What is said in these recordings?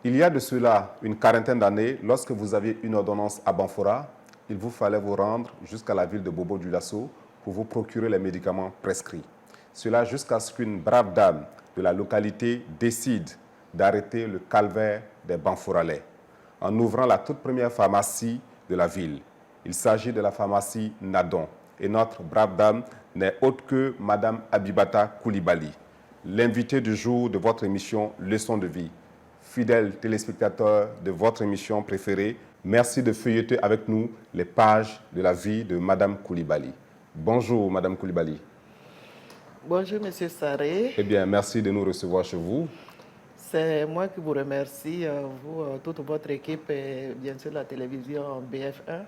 Il y a de cela une quarantaine d'années, lorsque vous aviez une ordonnance à Banfora, il vous fallait vous rendre jusqu'à la ville de Bobo-Dioulasso pour vous procurer les médicaments prescrits. Cela jusqu'à ce qu'une brave dame de la localité décide d'arrêter le calvaire des Banforalais en ouvrant la toute première pharmacie de la ville. Il s'agit de la pharmacie Nadon. Et notre brave dame n'est autre que Madame Abibata Koulibaly, l'invité du jour de votre émission Leçon de vie. Fidèles téléspectateurs de votre émission préférée, merci de feuilleter avec nous les pages de la vie de Madame Koulibaly. Bonjour Madame Koulibaly. Bonjour Monsieur Sarré. Eh bien, merci de nous recevoir chez vous. C'est moi qui vous remercie, vous, toute votre équipe et bien sûr la télévision BF1.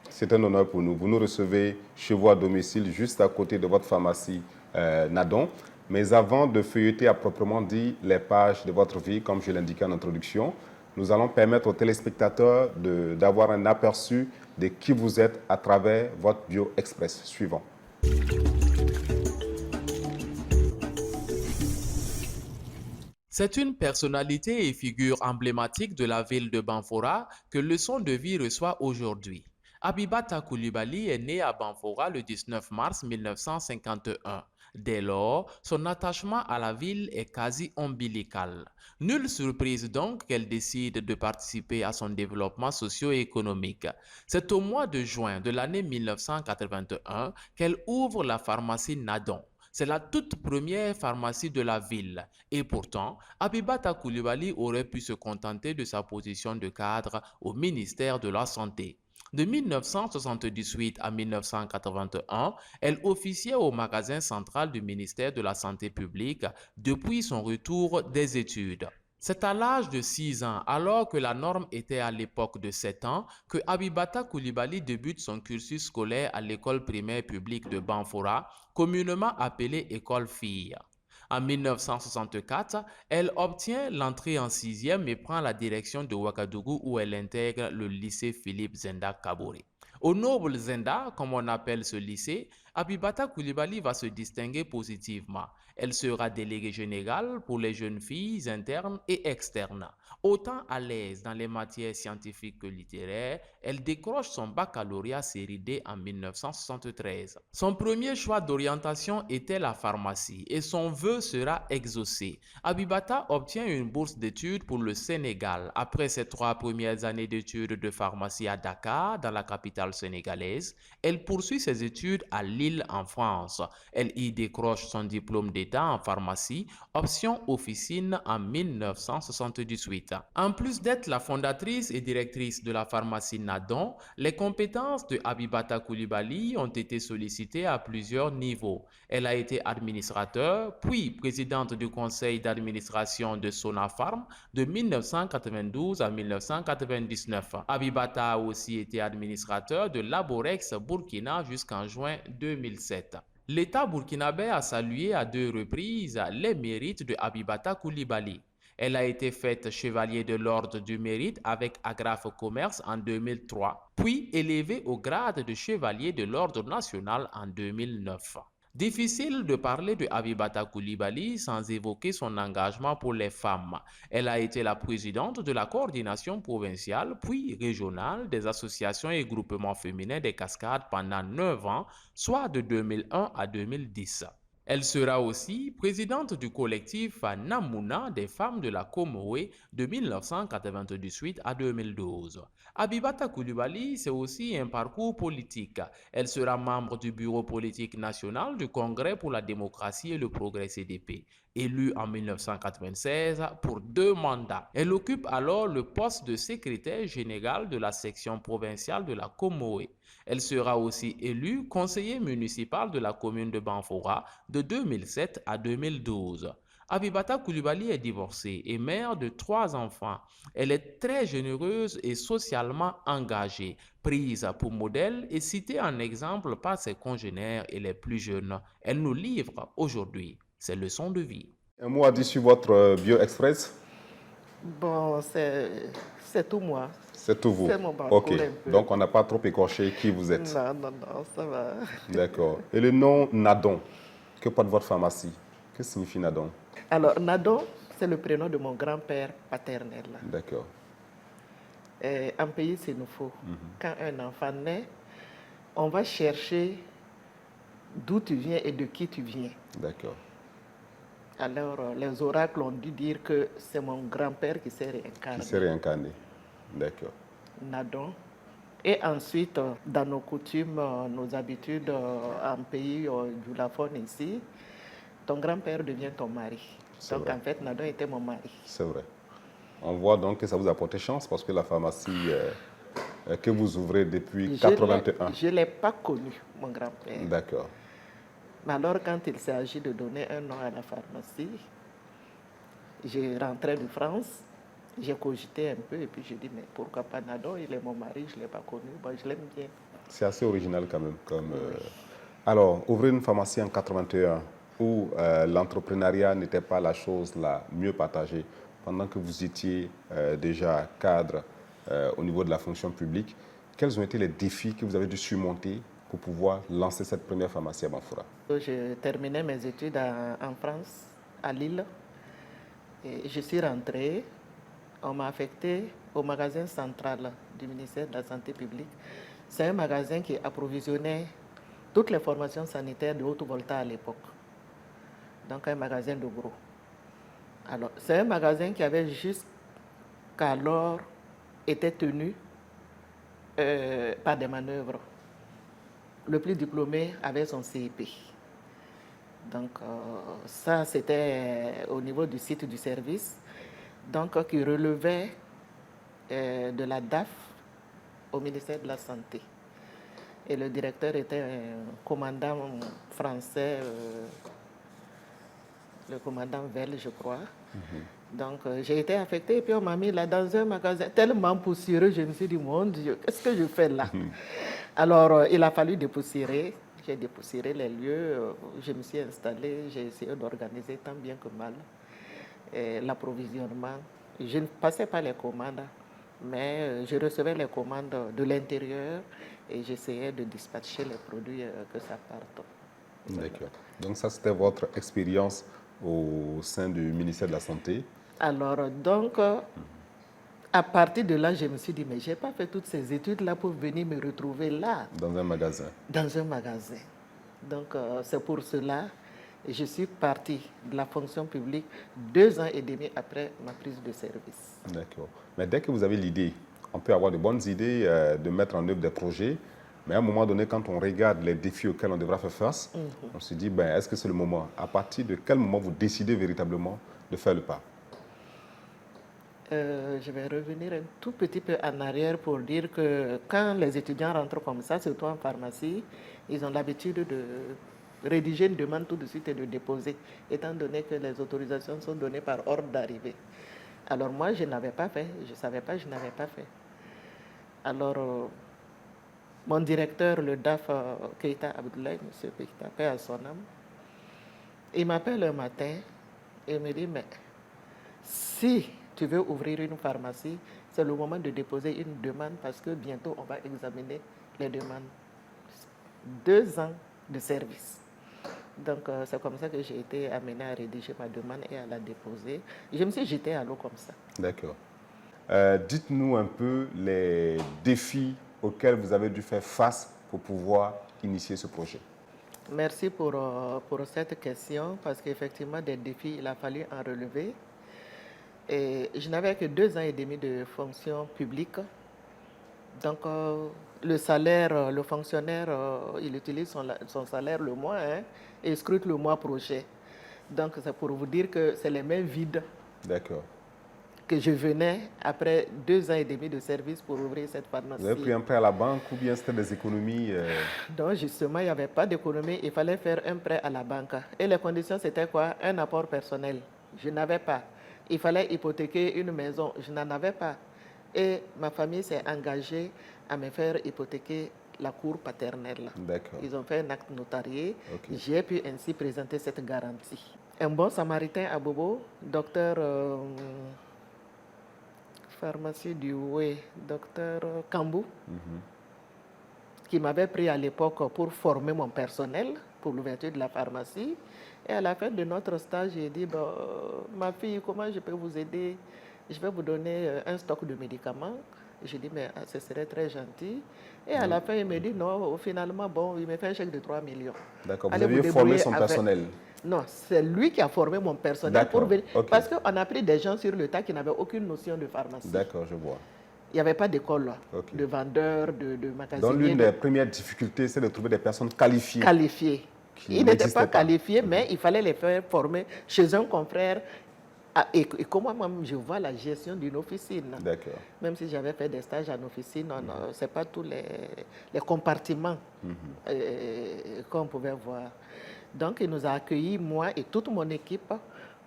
C'est un honneur pour nous. Vous nous recevez chez vous à domicile, juste à côté de votre pharmacie Nadon. Mais avant de feuilleter à proprement dit les pages de votre vie, comme je l'indiquais en introduction, nous allons permettre aux téléspectateurs d'avoir un aperçu de qui vous êtes à travers votre bio express suivant. C'est une personnalité et figure emblématique de la ville de Banfora que Leçon de vie reçoit aujourd'hui. Abibata Koulibaly est née à Banfora le 19 mars 1951. Dès lors, son attachement à la ville est quasi ombilical. Nulle surprise donc qu'elle décide de participer à son développement socio-économique. C'est au mois de juin de l'année 1981 qu'elle ouvre la pharmacie Nadon. C'est la toute première pharmacie de la ville. Et pourtant, Abibata Koulibaly aurait pu se contenter de sa position de cadre au ministère de la Santé. De 1978 à 1981, elle officiait au magasin central du ministère de la Santé publique depuis son retour des études. C'est à l'âge de 6 ans, alors que la norme était à l'époque de 7 ans, que Abibata Koulibaly débute son cursus scolaire à l'école primaire publique de Banfora, communément appelée école filles. En 1964, elle obtient l'entrée en 6e et prend la direction de Ouagadougou où elle intègre le lycée Philippe Zenda Kaboré. Au Noble Zenda, comme on appelle ce lycée, Abibata Koulibaly va se distinguer positivement. Elle sera déléguée générale pour les jeunes filles internes et externes. Autant à l'aise dans les matières scientifiques que littéraires, elle décroche son baccalauréat série D en 1973. Son premier choix d'orientation était la pharmacie et son vœu sera exaucé. Abibata obtient une bourse d'études pour le Sénégal après ses 3 premières années d'études de pharmacie à Dakar, dans la capitale sénégalaise. Elle poursuit ses études à Lille en France. Elle y décroche son diplôme d'État en pharmacie, option officine en 1978. En plus d'être la fondatrice et directrice de la pharmacie Nadon, les compétences de Abibata Koulibaly ont été sollicitées à plusieurs niveaux. Elle a été administrateur, puis présidente du conseil d'administration de Sonapharm de 1992 à 1999. Abibata a aussi été administrateur de Laborex Burkina jusqu'en juin 2007. L'État burkinabé a salué à 2 reprises les mérites de Abibata Koulibaly. Elle a été faite chevalier de l'Ordre du Mérite avec agrafe commerce en 2003, puis élevée au grade de chevalier de l'Ordre national en 2009. Difficile de parler de Abibata Koulibaly sans évoquer son engagement pour les femmes. Elle a été la présidente de la coordination provinciale puis régionale des associations et groupements féminins des Cascades pendant 9 ans, soit de 2001 à 2010. Elle sera aussi présidente du collectif Namouna des femmes de la Comoé de 1998 à 2012. Abibata Koulibaly, c'est aussi un parcours politique. Elle sera membre du bureau politique national du Congrès pour la démocratie et le progrès CDP. Élue en 1996 pour 2 mandats. Elle occupe alors le poste de secrétaire général de la section provinciale de la Comoé. Elle sera aussi élue conseiller municipal de la commune de Banfora de 2007 à 2012. Abibata Koulibaly est divorcée et mère de 3 enfants. Elle est très généreuse et socialement engagée, prise pour modèle et citée en exemple par ses congénères et les plus jeunes. Elle nous livre aujourd'hui ses leçons de vie. Un mot à dire sur votre bio express? Bon, c'est tout moi. C'est tout vous. C'est mon parcours Ok. un peu. Donc on n'a pas trop écorché qui vous êtes. Non, ça va. D'accord. Et le nom Nadon, que porte votre pharmacie? Que signifie Nadon? Alors, Nadon, c'est le prénom de mon grand-père paternel. D'accord. Un pays, c'est nous faut. Quand un enfant naît, on va chercher d'où tu viens et de qui tu viens. D'accord. Alors, les oracles ont dû dire que c'est mon grand-père qui s'est réincarné. Qui s'est réincarné. D'accord. Nadon. Et ensuite, dans nos coutumes, nos habitudes, en pays du Lafon ici, ton grand-père devient ton mari. C'est Donc vrai. en fait, Nadon était mon mari. C'est vrai. On voit donc que ça vous a porté chance parce que la pharmacie que vous ouvrez depuis 81. Je ne l'ai pas connu, mon grand-père. D'accord. Mais alors, quand il s'agit de donner un nom à la pharmacie, j'ai rentré de France, j'ai cogité un peu et puis j'ai dit, mais pourquoi pas Nadon? Il est mon mari, je ne l'ai pas connu, bon, je l'aime bien. C'est assez original quand même. Alors, ouvrir une pharmacie en 81 où l'entrepreneuriat n'était pas la chose la mieux partagée, pendant que vous étiez déjà cadre au niveau de la fonction publique, quels ont été les défis que vous avez dû surmonter pour pouvoir lancer cette première pharmacie à Banfora? J'ai terminé mes études en France, à Lille, et je suis rentrée. On m'a affecté au magasin central du ministère de la Santé publique. C'est un magasin qui approvisionnait toutes les formations sanitaires de haute volta à l'époque. Donc un magasin de gros. Alors, c'est un magasin qui avait jusqu'alors été tenu par des manœuvres. Le plus diplômé avait son CEP. Donc ça, c'était au niveau du site du service, donc qui relevait de la DAF au ministère de la Santé. Et le directeur était un commandant français, le commandant Vell, je crois. Donc j'ai été affectée et puis on m'a mis là dans un magasin tellement poussiéreux, je me suis dit, mon Dieu, qu'est-ce que je fais là? Alors il a fallu dépoussiérer. J'ai dépoussiéré les lieux, je me suis installée, j'ai essayé d'organiser tant bien que mal l'approvisionnement. Je ne passais pas les commandes, mais je recevais les commandes de l'intérieur et j'essayais de dispatcher les produits que ça parte. D'accord. Donc ça, c'était votre expérience au sein du ministère de la Santé. Alors, donc, à partir de là, je me suis dit, mais je n'ai pas fait toutes ces études-là pour venir me retrouver là. Dans un magasin. Dans un magasin. Donc, c'est pour cela que je suis partie de la fonction publique 2 ans et demi après ma prise de service. D'accord. Mais dès que vous avez l'idée, on peut avoir de bonnes idées de mettre en œuvre des projets, mais à un moment donné, quand on regarde les défis auxquels on devra faire face, on se dit, ben, est-ce que c'est le moment? À partir de quel moment vous décidez véritablement de faire le pas? Je vais revenir un tout petit peu en arrière pour dire que quand les étudiants rentrent comme ça, surtout en pharmacie, ils ont l'habitude de rédiger une demande tout de suite et de déposer, étant donné que les autorisations sont données par ordre d'arrivée. Alors moi, je n'avais pas fait, je ne savais pas, je n'avais pas fait. Alors, mon directeur, le DAF Keita Abdoulaye, M. Keita, paix à son âme, il m'appelle un matin et me dit, mais si tu veux ouvrir une pharmacie, c'est le moment de déposer une demande parce que bientôt on va examiner les demandes. 2 ans de service. Donc c'est comme ça que j'ai été amenée à rédiger ma demande et à la déposer. Je me suis jetée à l'eau comme ça. D'accord. Dites-nous un peu les défis auxquels vous avez dû faire face pour pouvoir initier ce projet. Merci pour cette question parce qu'effectivement des défis, il a fallu en relever. Et je n'avais que 2 ans et demi de fonction publique. Donc, le salaire, le fonctionnaire, il utilise son salaire le mois et scrute le mois prochain. Donc, c'est pour vous dire que c'est les mains vides. D'accord. Que je venais après 2 ans et demi de service pour ouvrir cette pharmacie. Vous avez pris un prêt à la banque ou bien c'était des économies Donc, justement, il n'y avait pas d'économie. Il fallait faire un prêt à la banque. Et les conditions, c'était quoi? Un apport personnel. Je n'avais pas. Il fallait hypothéquer une maison. Je n'en avais pas. Et ma famille s'est engagée à me faire hypothéquer la cour paternelle. D'accord. Ils ont fait un acte notarié. Okay. J'ai pu ainsi présenter cette garantie. Un bon samaritain à Bobo, docteur pharmacie du Oué, docteur Kambou, qui m'avait pris à l'époque pour former mon personnel. pour l'ouverture de la pharmacie. Et à la fin de notre stage, j'ai dit, bon, ma fille, comment je peux vous aider? Je vais vous donner un stock de médicaments. J'ai dit, mais ce serait très gentil. Et à la fin, il me dit, non, finalement, bon, il me fait un chèque de 3 millions. D'accord, vous Allez aviez vous formé débrouiller son avec. personnel. Non, c'est lui qui a formé mon personnel pour D'accord, venir. ok. Parce qu'on a pris des gens sur le tas qui n'avaient aucune notion de pharmacie. D'accord, je vois. Il n'y avait pas d'école, Ok. de vendeurs, de Donc magasiniers. l'une des premières difficultés, c'est de trouver des personnes qualifiées. Qualifiés. Qui Ils n'étaient pas n'existaient pas. qualifiés, mais il fallait les faire former chez un confrère. Et comment moi je vois la gestion d'une officine. D'accord. Même si j'avais fait des stages en officine, ce n'est pas tous les compartiments qu'on pouvait voir. Donc il nous a accueillis, moi et toute mon équipe.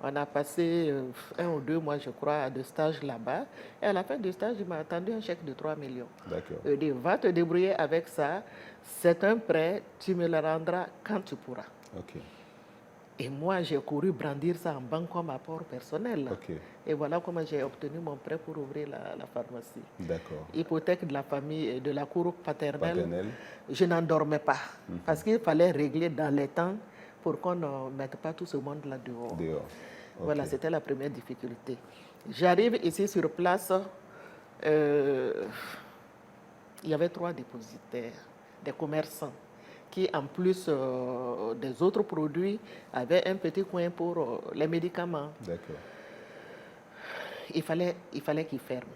On a passé 1 ou 2 mois, je crois, de stage là-bas. Et à la fin du stage, il m'a attendu un chèque de 3 millions. D'accord. Il dit, va te débrouiller avec ça. C'est un prêt, tu me le rendras quand tu pourras. Ok. Et moi, j'ai couru brandir ça en banque comme apport personnel. Ok. Et voilà comment j'ai obtenu mon prêt pour ouvrir la pharmacie. D'accord. Hypothèque de la famille, de la cour paternelle. Paternelle. Je n'en dormais pas. Parce qu'il fallait régler dans les temps pour qu'on ne mette pas tout ce monde-là dehors. Dehors. Ok. Voilà, c'était la première difficulté. J'arrive ici sur place. Il y avait 3 dépositaires, des commerçants, qui en plus des autres produits avaient un petit coin pour les médicaments. D'accord. Il fallait qu'ils ferment.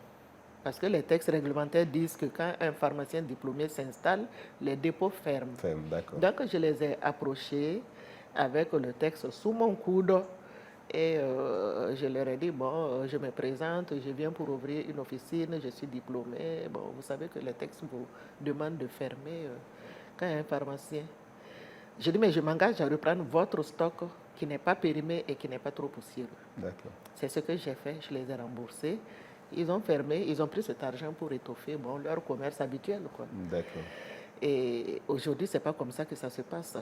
Parce que les textes réglementaires disent que quand un pharmacien diplômé s'installe, les dépôts ferment. D'accord. Donc je les ai approchés avec le texte sous mon coude. Et je leur ai dit, bon, je me présente, je viens pour ouvrir une officine, je suis diplômé. Bon, vous savez que les textes vous demandent de fermer quand il y a un pharmacien. Je dis, mais je m'engage à reprendre votre stock qui n'est pas périmé et qui n'est pas trop poussiéreux. D'accord. C'est ce que j'ai fait, je les ai remboursés. Ils ont fermé, ils ont pris cet argent pour étoffer leur commerce habituel, quoi. D'accord. Et aujourd'hui, ce n'est pas comme ça que ça se passe.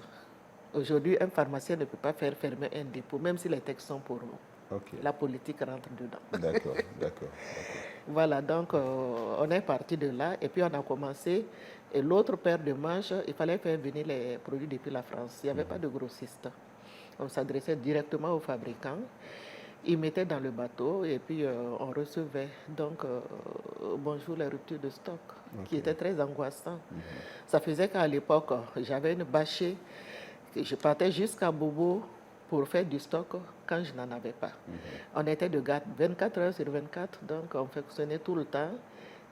Aujourd'hui, un pharmacien ne peut pas faire fermer un dépôt, même si les textes sont pour nous. Ok. La politique rentre dedans. D'accord, d'accord. Voilà, donc on est parti de là et puis on a commencé. Et l'autre paire de manches, il fallait faire venir les produits depuis la France. Il n'y avait pas de grossiste. On s'adressait directement aux fabricants. Ils mettaient dans le bateau et puis on recevait. Donc, bonjour, les ruptures de stock, qui étaient très angoissantes. Ça faisait qu'à l'époque, j'avais une bâchée. Je partais jusqu'à Bobo pour faire du stock quand je n'en avais pas. On était de garde 24 heures sur 24, donc on fonctionnait tout le temps.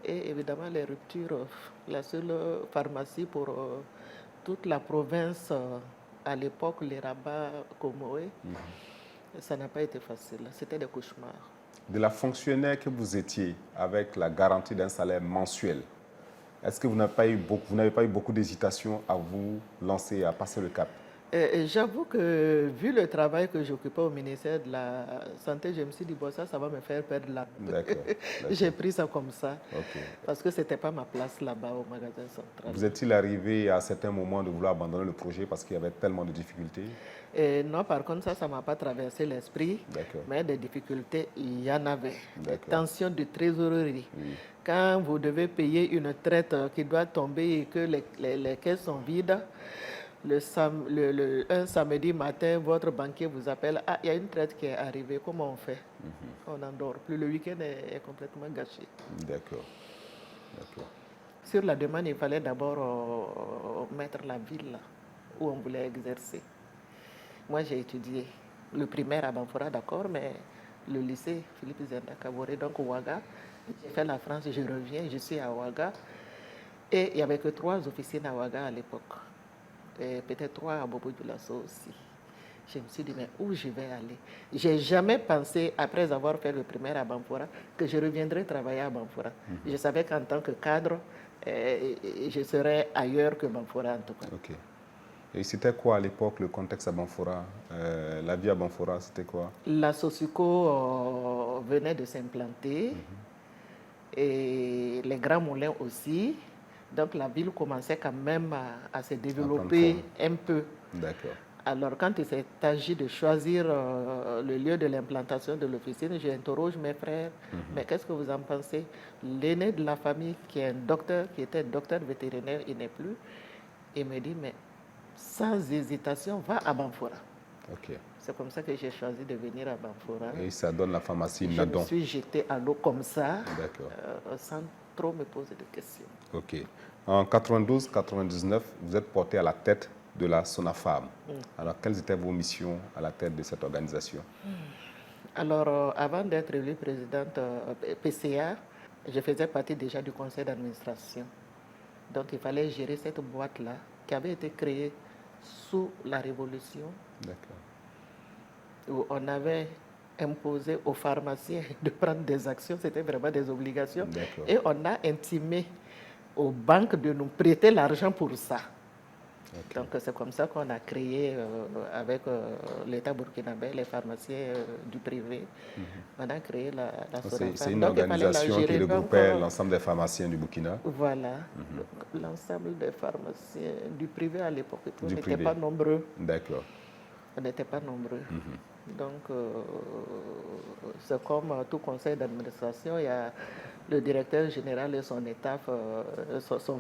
Et évidemment, les ruptures, la seule pharmacie pour toute la province, à l'époque, les rabats, Comoé, ça n'a pas été facile. C'était des cauchemars. De la fonctionnaire que vous étiez, avec la garantie d'un salaire mensuel, est-ce que vous n'avez pas eu beaucoup d'hésitation à vous lancer, à passer le cap? J'avoue que, vu le travail que j'occupais au ministère de la Santé, je me suis dit, bon, ça va me faire perdre la... D'accord. J'ai pris ça comme ça, Ok. parce que ce n'était pas ma place là-bas au magasin central. Vous est-il arrivé à certains moments de vouloir abandonner le projet parce qu'il y avait tellement de difficultés? Non, par contre, ça ne m'a pas traversé l'esprit, mais des difficultés, il y en avait. Des tensions de trésorerie. Quand vous devez payer une traite qui doit tomber et que les caisses sont vides, un samedi matin, votre banquier vous appelle, ah, il y a une traite qui est arrivée, comment on fait? On n'en dort plus, le week-end est complètement gâché. D'accord. Sur la demande, il fallait d'abord mettre la ville où on voulait exercer. Moi, j'ai étudié le primaire à Banfora, d'accord, mais le lycée Philippe Zenda Kaboré, donc Ouaga. J'ai fait la France, je reviens, je suis à Ouaga. Et il n'y avait que 3 officines à Ouaga à l'époque. Et peut-être 3 à Bobo-Dioulasso aussi. Je me suis dit, mais où je vais aller? Je n'ai jamais pensé, après avoir fait le primaire à Banfora, que je reviendrais travailler à Banfora. Je savais qu'en tant que cadre, je serais ailleurs que Banfora en tout cas. Ok. Et c'était quoi à l'époque le contexte à Banfora? La vie à Banfora, c'était quoi? La Sosuco venait de s'implanter et les grands moulins aussi. Donc la ville commençait quand même à se développer un peu. D'accord. Alors quand il s'est agi de choisir le lieu de l'implantation de l'officine, j'interroge mes frères, mais qu'est-ce que vous en pensez? L'aîné de la famille qui est un docteur, qui était docteur vétérinaire, il n'est plus. Il me dit, mais sans hésitation, va à Banfora. Ok. C'est comme ça que j'ai choisi de venir à Banfora. Et ça donne la pharmacie Je Nadon. me suis jetée à l'eau comme ça, D'accord. sans trop me poser de questions. Ok. En 92-99, vous êtes porté à la tête de la SONAFAM. Alors, quelles étaient vos missions à la tête de cette organisation? Alors, avant d'être élue présidente PCA, je faisais partie déjà du conseil d'administration. Donc, il fallait gérer cette boîte-là qui avait été créée sous la Révolution, où on avait imposé aux pharmaciens de prendre des actions, c'était vraiment des obligations. Et on a intimé aux banques de nous prêter l'argent pour ça. Donc c'est comme ça qu'on a créé avec l'État burkinabé, les pharmaciens du privé, on a créé la SONAFAM. C'est une organisation qui regroupait l'ensemble des pharmaciens du Burkina. Voilà, l'ensemble des pharmaciens du privé à l'époque. On n'était pas nombreux. D'accord. On n'était pas nombreux. Donc c'est comme tout conseil d'administration, il y a le directeur général et son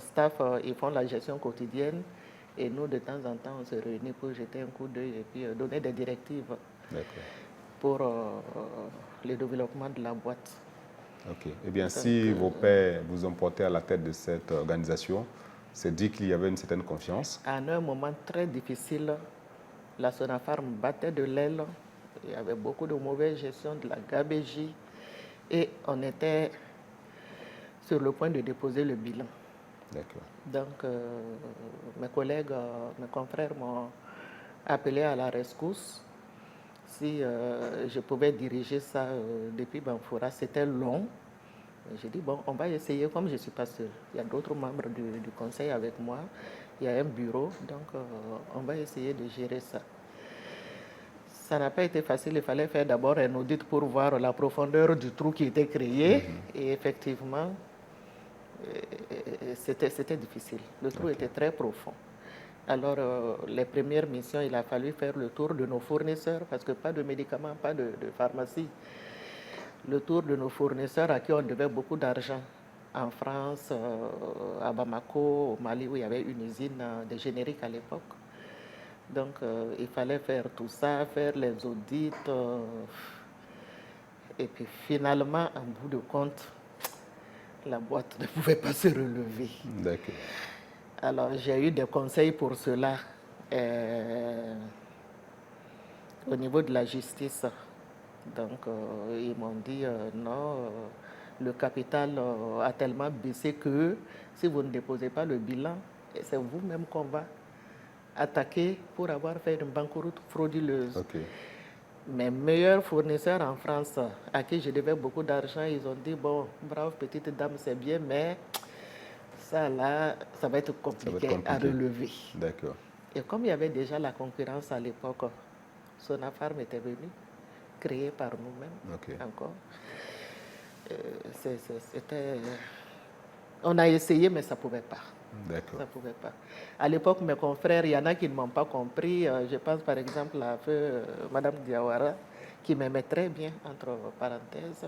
staff, ils font la gestion quotidienne. Et nous, de temps en temps, on se réunit pour jeter un coup d'œil et puis donner des directives pour le développement de la boîte. Ok. Eh bien, si vos pères vous ont porté à la tête de cette organisation, c'est dit qu'il y avait une certaine confiance. À un moment très difficile, la SONAFAM battait de l'aile. Il y avait beaucoup de mauvaise gestion, de la gabégie. Et on était sur le point de déposer le bilan. D'accord. Donc, mes collègues, mes confrères m'ont appelé à la rescousse. Si je pouvais diriger ça depuis Banfora, c'était long. J'ai dit, bon, on va essayer, comme je ne suis pas seule. Il y a d'autres membres du conseil avec moi. Il y a un bureau, donc on va essayer de gérer ça. Ça n'a pas été facile, il fallait faire d'abord un audit pour voir la profondeur du trou qui était créé. Et effectivement, c'était difficile. Le trou était très profond. Alors, les premières missions, il a fallu faire le tour de nos fournisseurs, parce que pas de médicaments, pas de pharmacie. Le tour de nos fournisseurs à qui on devait beaucoup d'argent. En France, à Bamako, au Mali, où il y avait une usine de génériques à l'époque. Donc, il fallait faire tout ça, faire les audits. Et puis, finalement, en bout de compte, la boîte ne pouvait pas se relever. D'accord. Alors, j'ai eu des conseils pour cela au niveau de la justice. Donc, ils m'ont dit non, le capital a tellement baissé que si vous ne déposez pas le bilan, c'est vous-même qu'on va attaquer pour avoir fait une banqueroute frauduleuse. Mes meilleurs fournisseurs en France, à qui je devais beaucoup d'argent, ils ont dit, bon, brave petite dame, c'est bien, mais ça là, ça va être compliqué à relever. D'accord. Et comme il y avait déjà la concurrence à l'époque, SONAFAM était venu, créé par nous-mêmes encore. On a essayé, mais ça ne pouvait pas. D'accord. Ça pouvait pas. À l'époque, mes confrères, il y en a qui ne m'ont pas compris. Je pense par exemple à Madame Diawara, qui m'aimait très bien, entre parenthèses.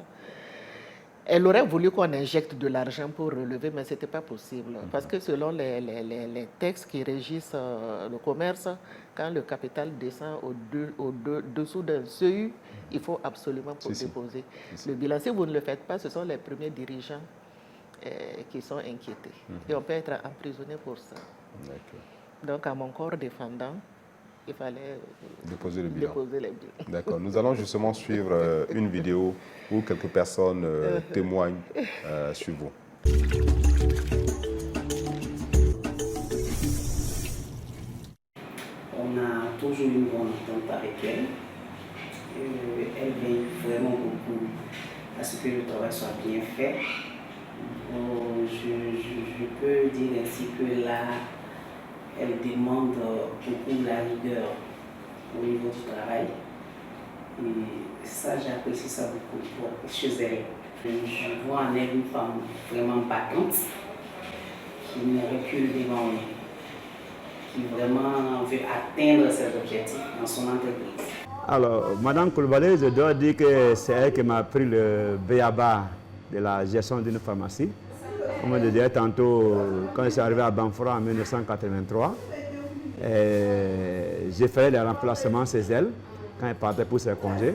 Elle aurait voulu qu'on injecte de l'argent pour relever, mais ce n'était pas possible. Parce que selon les textes qui régissent le commerce, quand le capital descend au-dessous d'un seuil, il faut absolument déposer le bilan. Si vous ne le faites pas, ce sont les premiers dirigeants qui sont inquiétés. Et on peut être emprisonné pour ça. Donc, à mon corps défendant, il fallait déposer le bilan. D'accord. Nous allons justement suivre une vidéo où quelques personnes témoignent sur vous. On a toujours une bonne entente avec elle. Elle veille vraiment beaucoup à ce que le travail soit bien fait. Je peux dire ainsi que là, elle demande beaucoup la rigueur au niveau du travail. Et ça, j'apprécie ça beaucoup chez elle. Je vois en elle une femme vraiment battante, qui ne recule devant rien, qui vraiment veut atteindre ses objectifs dans son entreprise. Alors, Madame Coulibaly, je dois dire que c'est elle qui m'a pris le b.a.-ba de la gestion d'une pharmacie. Comme je disais tantôt, quand je suis arrivé à Banfora en 1983, J'ai fait les remplacements chez elle quand elle partait pour ses congés.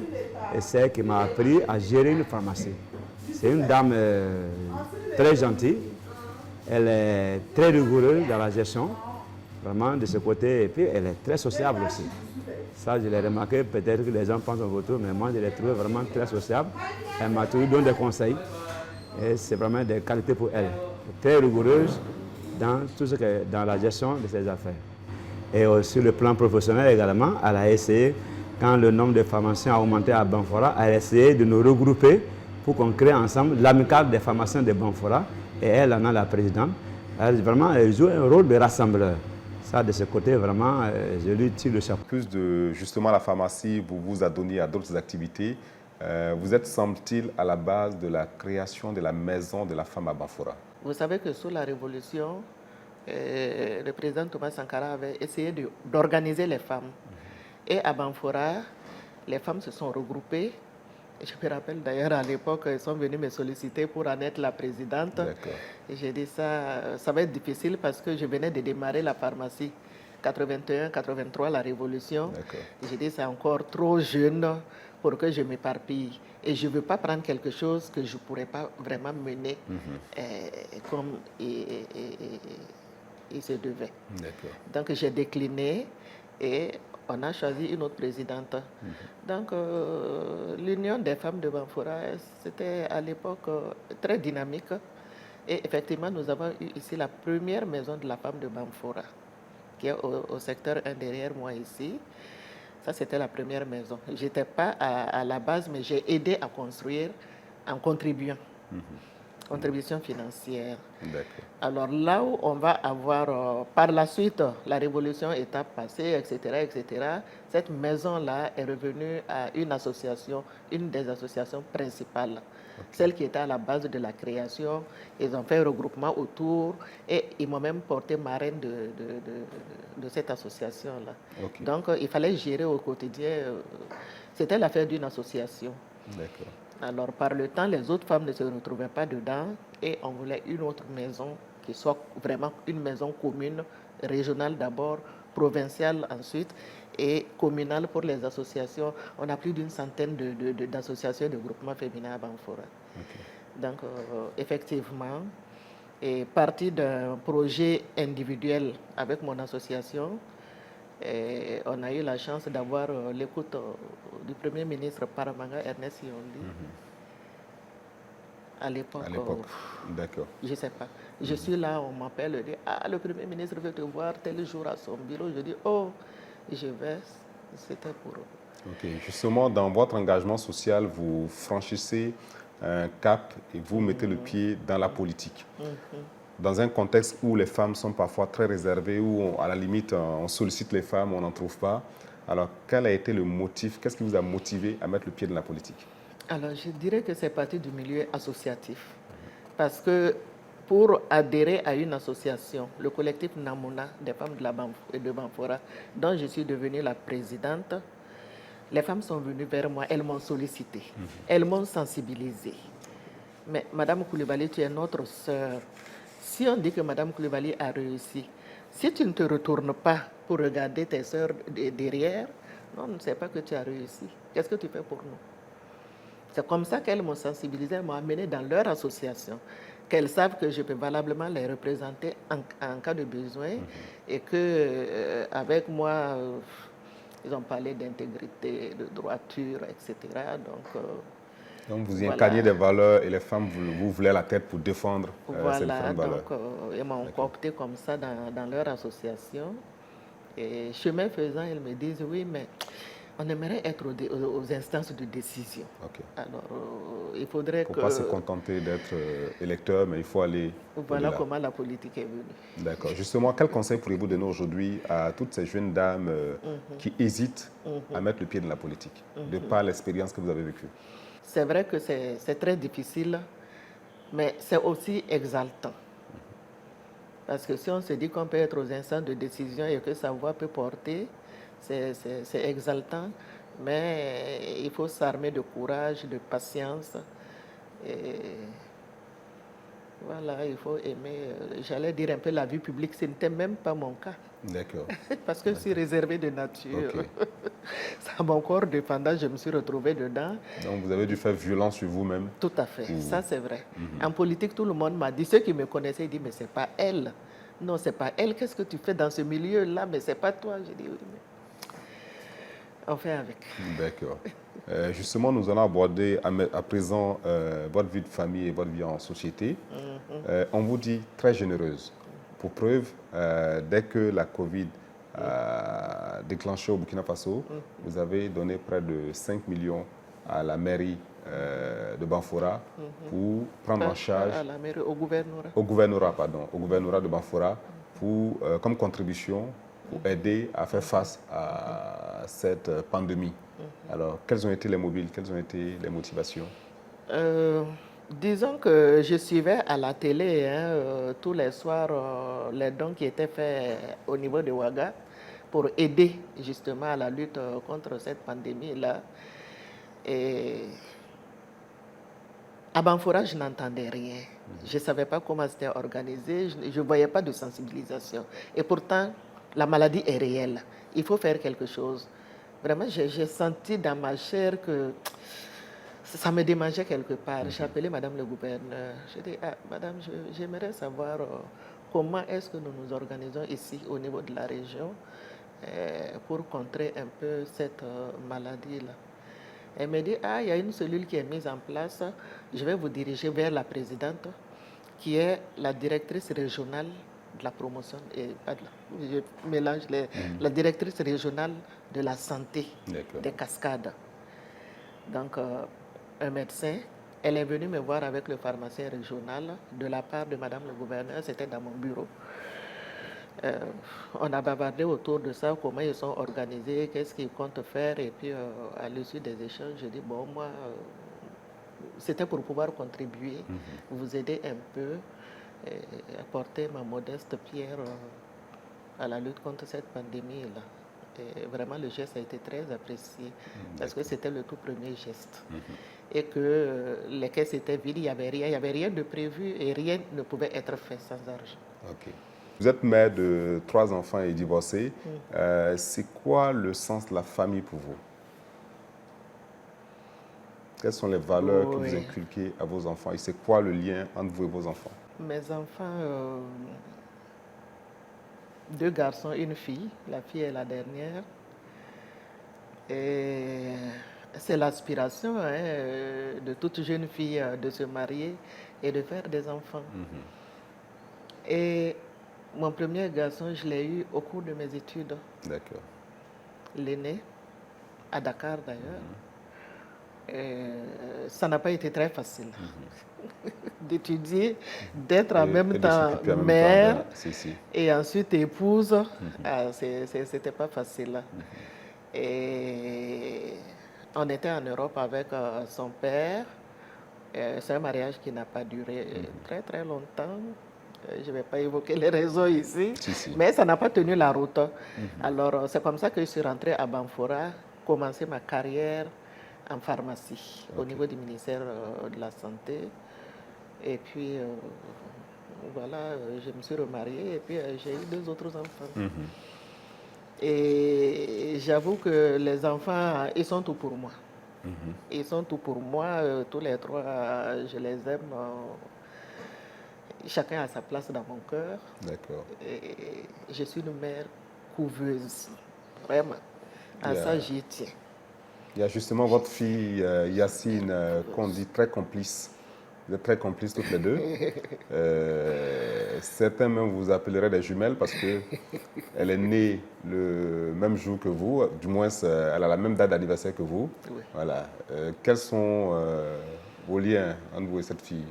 Et c'est elle qui m'a appris à gérer une pharmacie. C'est une dame très gentille. Elle est très rigoureuse dans la gestion, vraiment de ce côté. Et puis elle est très sociable aussi. Ça, je l'ai remarqué, peut-être que les gens pensent au retour, mais moi, je l'ai trouvé vraiment très sociable. Elle m'a toujours donné des conseils. Et c'est vraiment des qualités pour elle. Très rigoureuse dans tout ce que, dans la gestion de ses affaires. Et sur le plan professionnel également, elle a essayé, quand le nombre de pharmaciens a augmenté à Banfora, elle a essayé de nous regrouper pour qu'on crée ensemble l'amicale des pharmaciens de Banfora. Et elle en a la présidente. Elle joue un rôle de rassembleur. Ça, de ce côté, vraiment, je lui tire le chapeau. Plus de justement la pharmacie, vous vous adonnez à d'autres activités. Vous êtes, semble-t-il, à la base de la création de la maison de la femme à Banfora. Vous savez que sous la Révolution, le président Thomas Sankara avait essayé d'organiser les femmes. Et à Banfora, les femmes se sont regroupées. Je me rappelle d'ailleurs à l'époque, elles sont venues me solliciter pour en être la présidente. Et j'ai dit ça va être difficile parce que je venais de démarrer la pharmacie. 81, 83, la Révolution. J'ai dit c'est encore trop jeune pour que je m'éparpille. Et je ne veux pas prendre quelque chose que je ne pourrais pas vraiment mener comme il se devait. Donc j'ai décliné et on a choisi une autre présidente. Donc l'Union des femmes de Banfora, c'était à l'époque très dynamique. Et effectivement, nous avons eu ici la première maison de la femme de Banfora, qui est au secteur 1 derrière moi ici. Ça, c'était la première maison. Je n'étais pas à la base, mais j'ai aidé à construire en contribuant. Contribution financière. Alors là où on va avoir, par la suite, la révolution étant passée, etc., cette maison-là est revenue à une association, une des associations principales. Celle qui était à la base de la création. Ils ont fait un regroupement autour et ils m'ont même porté marraine de cette association-là. Donc, il fallait gérer au quotidien. C'était l'affaire d'une association. Alors, par le temps, les autres femmes ne se retrouvaient pas dedans et on voulait une autre maison qui soit vraiment une maison commune, régionale d'abord, provinciale ensuite et communale pour les associations. On a plus d'une centaine d'associations de groupements féminins à Banfora. Donc, effectivement, et parti d'un projet individuel avec mon association, et on a eu la chance d'avoir l'écoute du Premier ministre Paramanga Ernest Yondi. À l'époque, je ne sais pas. Je suis là, on m'appelle, on dit « Ah, le Premier ministre veut te voir tel jour à son bureau. » Je dis « Oh, je vais. » C'était pour eux. Justement, dans votre engagement social, vous franchissez un cap et vous mettez le pied dans la politique. Dans un contexte où les femmes sont parfois très réservées, où à la limite on sollicite les femmes, on n'en trouve pas. Alors quel a été le motif, qu'est-ce qui vous a motivé à mettre le pied dans la politique? Alors je dirais que c'est parti du milieu associatif. Parce que pour adhérer à une association, le collectif Namuna des femmes de Banfora, dont je suis devenue la présidente, les femmes sont venues vers moi, elles m'ont sollicité, elles m'ont sensibilisée. Mais Madame Coulibaly, tu es notre sœur. Si on dit que Mme Coulibaly a réussi, si tu ne te retournes pas pour regarder tes sœurs derrière, non, on ne sait pas que tu as réussi. Qu'est-ce que tu fais pour nous? C'est comme ça qu'elles m'ont sensibilisée, elles m'ont amené dans leur association, qu'elles savent que je peux valablement les représenter en cas de besoin et qu'avec moi, ils ont parlé d'intégrité, de droiture, etc. Donc vous y incarniez des valeurs et les femmes, vous voulez la tête pour défendre ces différentes valeurs. Donc ils m'ont coopté comme ça dans leur association. Et chemin faisant, ils me disent, oui, mais on aimerait être aux instances de décision. Alors, il faudrait Il ne faut pas se contenter d'être électeur, mais il faut aller Voilà comment la politique est venue. D'accord. Justement, quel conseil pourriez-vous donner aujourd'hui à toutes ces jeunes dames qui hésitent à mettre le pied dans la politique, de par l'expérience que vous avez vécue? C'est vrai que c'est très difficile, mais c'est aussi exaltant. Parce que si on se dit qu'on peut être aux instances de décision et que sa voix peut porter, c'est exaltant, mais il faut s'armer de courage, de patience. Et Voilà, il faut aimer, j'allais dire un peu la vie publique, ce n'était même pas mon cas. D'accord. Parce que je suis réservée de nature. Ok. Ça m'a encore dépendant, je me suis retrouvée dedans. Donc vous avez dû faire violence sur vous-même. Tout à fait, ça c'est vrai. En politique, tout le monde m'a dit, ceux qui me connaissaient, ils disent, mais c'est pas elle. Non, c'est pas elle. Qu'est-ce que tu fais dans ce milieu-là? Mais c'est pas toi. J'ai dit, oui, mais on fait avec. D'accord. Justement, nous allons aborder à présent votre vie de famille et votre vie en société. On vous dit très généreuse. Pour preuve, dès que la Covid a déclenché au Burkina Faso, vous avez donné près de 5 millions à la mairie de Banfora pour prendre en charge À la mairie, au gouvernorat. au gouvernorat de Banfora pour, comme contribution pour aider à faire face à cette pandémie. Alors, quels ont été les mobiles, quelles ont été les motivations? Disons que je suivais à la télé tous les soirs les dons qui étaient faits au niveau de Ouaga pour aider justement à la lutte contre cette pandémie-là. Et à Banfora, je n'entendais rien. Je ne savais pas comment c'était organisé, je ne voyais pas de sensibilisation. Et pourtant, la maladie est réelle. Il faut faire quelque chose. Vraiment, j'ai senti dans ma chair que ça me démangeait quelque part. J'ai appelé Madame le gouverneur. J'ai dit, ah, Madame, j'aimerais savoir comment est-ce que nous nous organisons ici au niveau de la région pour contrer un peu cette maladie-là. Elle me dit, ah, il y a une cellule qui est mise en place. Je vais vous diriger vers la présidente, qui est la directrice régionale de la promotion, et je mélange la directrice régionale de la santé des Cascades. Donc, un médecin, elle est venue me voir avec le pharmacien régional de la part de Madame le gouverneur, c'était dans mon bureau. On a bavardé autour de ça, comment ils sont organisés, qu'est-ce qu'ils comptent faire, et puis à l'issue des échanges, je dis, bon, moi, c'était pour pouvoir contribuer, vous aider un peu, et apporter ma modeste pierre à la lutte contre cette pandémie-là. Et vraiment, le geste a été très apprécié, parce que c'était le tout premier geste. Et que les caisses étaient vides, il n'y avait rien de prévu, et rien ne pouvait être fait sans argent. Ok. Vous êtes mère de 3 enfants et divorcée. C'est quoi le sens de la famille pour vous? Quelles sont les valeurs que vous inculquez à vos enfants? Et c'est quoi le lien entre vous et vos enfants? Mes enfants, 2 garçons, 1 fille. La fille est la dernière. Et c'est l'aspiration de toute jeune fille de se marier et de faire des enfants. Et mon premier garçon, je l'ai eu au cours de mes études. D'accord. L'aîné, à Dakar d'ailleurs. Ça n'a pas été très facile d'étudier, d'être en même temps mère et ensuite épouse. C'était pas facile. Et on était en Europe avec son père. C'est un mariage qui n'a pas duré très très longtemps. Je ne vais pas évoquer les raisons ici, mais ça n'a pas tenu la route. Alors, c'est comme ça que je suis rentrée à Banfora, commencer ma carrière en pharmacie au niveau du ministère de la Santé. Et puis, voilà, je me suis remariée et puis j'ai eu 2 autres enfants. Et j'avoue que les enfants, ils sont tout pour moi. Ils sont tout pour moi, tous les 3, je les aime. Chacun a sa place dans mon cœur. D'accord. Et je suis une mère couveuse, vraiment. À ça, j'y tiens. Il y a justement votre fille Yacine, qu'on dit très complice. Vous êtes très complices toutes les 2. Certains même vous appelleraient des jumelles parce qu'elle est née le même jour que vous. Du moins, elle a la même date d'anniversaire que vous. Oui. Voilà. Quels sont vos liens entre vous et cette fille?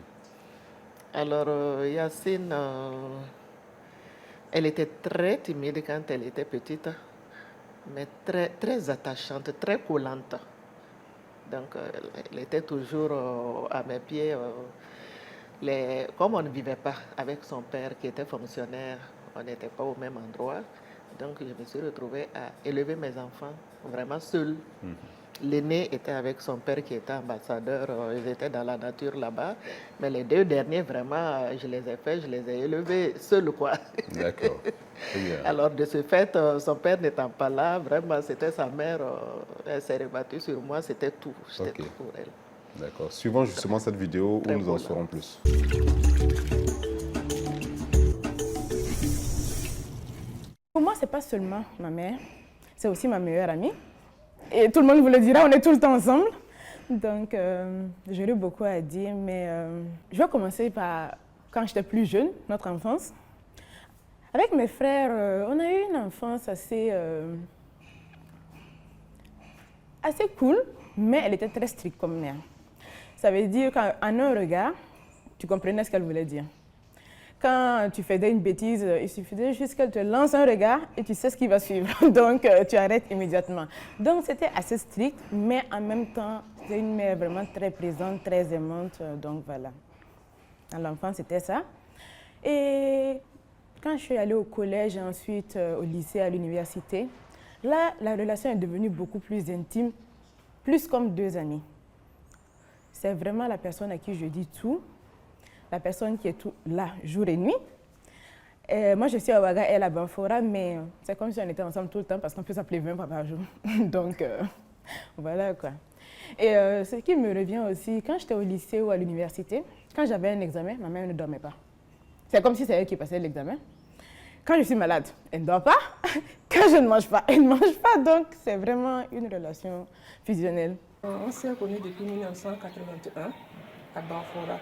Alors, Yacine, elle était très timide quand elle était petite, mais très, très attachante, très collante. Donc, elle était toujours à mes pieds. Comme on ne vivait pas avec son père qui était fonctionnaire, on n'était pas au même endroit. Donc, je me suis retrouvée à élever mes enfants vraiment seule. L'aîné était avec son père qui était ambassadeur, ils étaient dans la nature là-bas. Mais les 2 derniers, vraiment, je les ai faits, je les ai élevés seuls, quoi. D'accord. Alors, de ce fait, son père n'étant pas là, vraiment, c'était sa mère, elle s'est rebattue sur moi, c'était tout pour elle. D'accord. Suivons justement cette vidéo où nous en saurons plus. Pour moi, ce n'est pas seulement ma mère, c'est aussi ma meilleure amie. Et tout le monde vous le dira, on est tout le temps ensemble. Donc, j'aurais beaucoup à dire, mais je vais commencer par quand j'étais plus jeune, notre enfance. Avec mes frères, on a eu une enfance assez cool, mais elle était très stricte comme mère. Ça veut dire qu'en un regard, tu comprenais ce qu'elle voulait dire. Quand tu faisais une bêtise, il suffisait juste qu'elle te lance un regard et tu sais ce qui va suivre. Donc, tu arrêtes immédiatement. Donc, c'était assez strict, mais en même temps, c'était une mère vraiment très présente, très aimante. Donc, voilà. À l'enfance, c'était ça. Et quand je suis allée au collège et ensuite au lycée, à l'université, là, la relation est devenue beaucoup plus intime, plus comme 2 amis. C'est vraiment la personne à qui je dis tout. La personne qui est tout là, jour et nuit. Moi, je suis à Ouaga, elle à Banfora, mais c'est comme si on était ensemble tout le temps parce qu'on peut s'appeler 20 fois par jour. Donc, voilà quoi. Et ce qui me revient aussi, quand j'étais au lycée ou à l'université, quand j'avais un examen, ma mère ne dormait pas. C'est comme si c'est elle qui passait l'examen. Quand je suis malade, elle ne dort pas. Quand je ne mange pas, elle ne mange pas. Donc, c'est vraiment une relation fusionnelle. On s'est connus depuis 1981 à Banfora.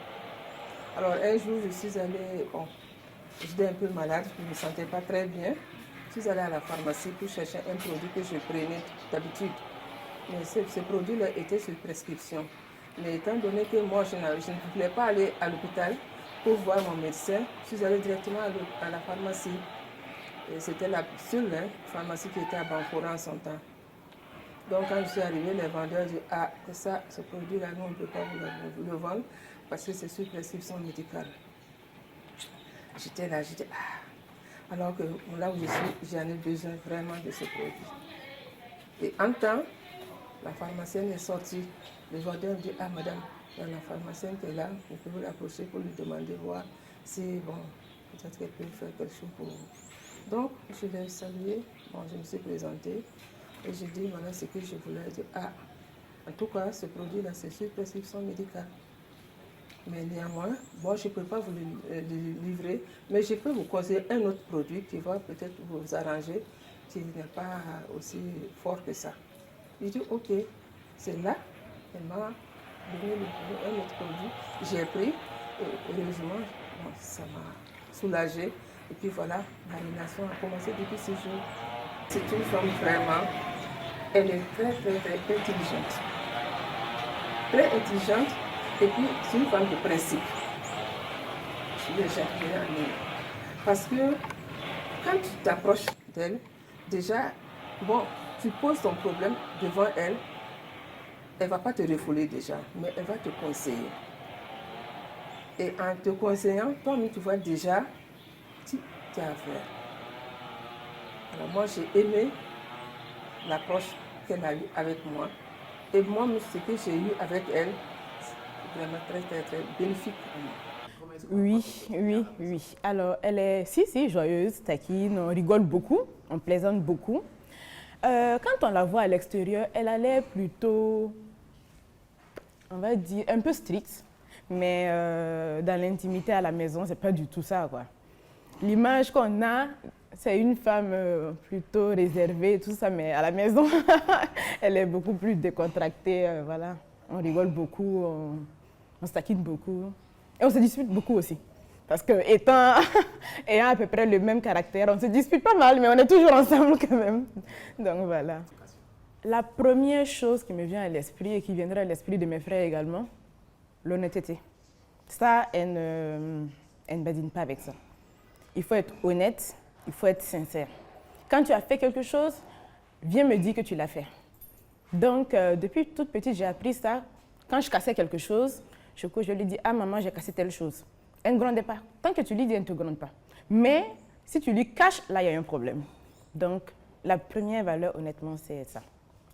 Alors un jour, je suis allée, j'étais un peu malade, je ne me sentais pas très bien. Je suis allée à la pharmacie pour chercher un produit que je prenais d'habitude. Mais ce produit-là était sur prescription. Mais étant donné que moi, je ne voulais pas aller à l'hôpital pour voir mon médecin, je suis allée directement à la pharmacie. C'était la seule pharmacie qui était à Banfora en son temps. Donc quand je suis arrivée, les vendeurs disent « Ah, que ça, ce produit-là, nous, on ne peut pas vous le vendre parce que c'est sur prescription médicale. » J'étais là, j'ai dit « Ah !» Alors que là où je suis, j'en ai besoin vraiment de ce produit. Et en temps, la pharmacienne est sortie. Le vendeur dit « Ah, madame, il y a la pharmacienne qui est là, vous pouvez l'approcher pour lui demander, voir si, bon, peut-être qu'elle peut faire quelque chose pour vous. » Donc, je l'ai salué, bon, je me suis présentée. Et j'ai dit, voilà ce que je voulais dire. Ah, en tout cas, ce produit-là, c'est sur prescription médicale. Mais néanmoins, bon, je ne peux pas vous le livrer, mais je peux vous conseiller un autre produit qui va peut-être vous arranger, qui n'est pas aussi fort que ça. J'ai dit, ok, c'est là. Elle m'a donné un autre produit. J'ai pris, et heureusement, bon, ça m'a soulagée. Et puis voilà, la relation a commencé depuis ce jour. C'est une femme vraiment, elle est très, très, très intelligente. Très intelligente, et puis c'est une femme de principe. Je l'ai jamais admirée. Parce que quand tu t'approches d'elle, déjà, bon, tu poses ton problème devant elle, elle ne va pas te refouler déjà, mais elle va te conseiller. Et en te conseillant, toi-même tu vois déjà, tu as affaire. Alors moi, j'ai aimé l'approche qu'elle a eue avec moi. Et moi, ce que j'ai eu avec elle, c'est vraiment très, très, très bénéfique pour moi. Oui. Alors, elle est, si, joyeuse, taquine, on rigole beaucoup, on plaisante beaucoup. Quand on la voit à l'extérieur, elle a l'air plutôt, on va dire, un peu stricte. Mais dans l'intimité à la maison, c'est pas du tout ça, quoi. L'image qu'on a, c'est une femme plutôt réservée, tout ça, mais à la maison, elle est beaucoup plus décontractée, voilà. On rigole beaucoup, on se taquine beaucoup. Et on se dispute beaucoup aussi. Parce que ayant à peu près le même caractère, on se dispute pas mal, mais on est toujours ensemble quand même. Donc voilà. La première chose qui me vient à l'esprit et qui viendra à l'esprit de mes frères également, l'honnêteté. Ça, elle ne badine pas avec ça. Il faut être honnête, il faut être sincère. Quand tu as fait quelque chose, viens me dire que tu l'as fait. Donc, depuis toute petite, j'ai appris ça. Quand je cassais quelque chose, je lui dis « Ah maman, j'ai cassé telle chose ». Elle ne grondait pas. Tant que tu lui dis, elle ne te gronde pas. Mais si tu lui caches, là, il y a un problème. Donc, la première valeur, honnêtement, c'est ça.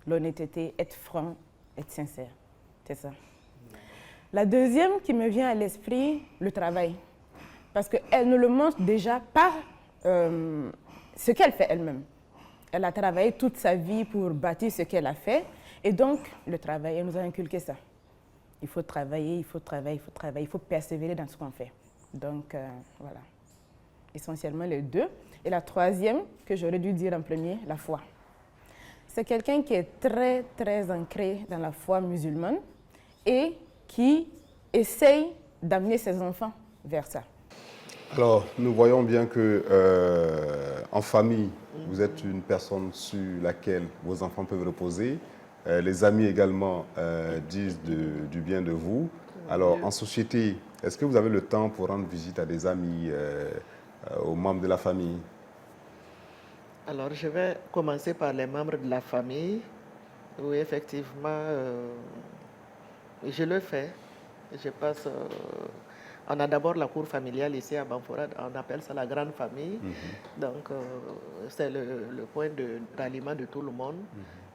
l'honnêteté, être franc, être sincère. C'est ça. La deuxième qui me vient à l'esprit, le travail. Parce qu'elle ne le montre déjà pas ce qu'elle fait elle-même. Elle a travaillé toute sa vie pour bâtir ce qu'elle a fait. Et donc, le travail, elle nous a inculqué ça. Il faut travailler, il faut travailler, il faut travailler, il faut persévérer dans ce qu'on fait. Donc, voilà. Essentiellement les deux. Et la troisième, que j'aurais dû dire en premier, la foi. C'est quelqu'un qui est très, très ancré dans la foi musulmane et qui essaye d'amener ses enfants vers ça. Alors, nous voyons bien que en famille, vous êtes une personne sur laquelle vos enfants peuvent reposer. Les amis également disent du bien de vous. Alors, en société, est-ce que vous avez le temps pour rendre visite à des amis, aux membres de la famille? Alors, je vais commencer par les membres de la famille. Oui, effectivement, je le fais. Je passe... on a d'abord la cour familiale ici à Banfora, on appelle ça la grande famille. Donc, c'est le point de ralliement de tout le monde.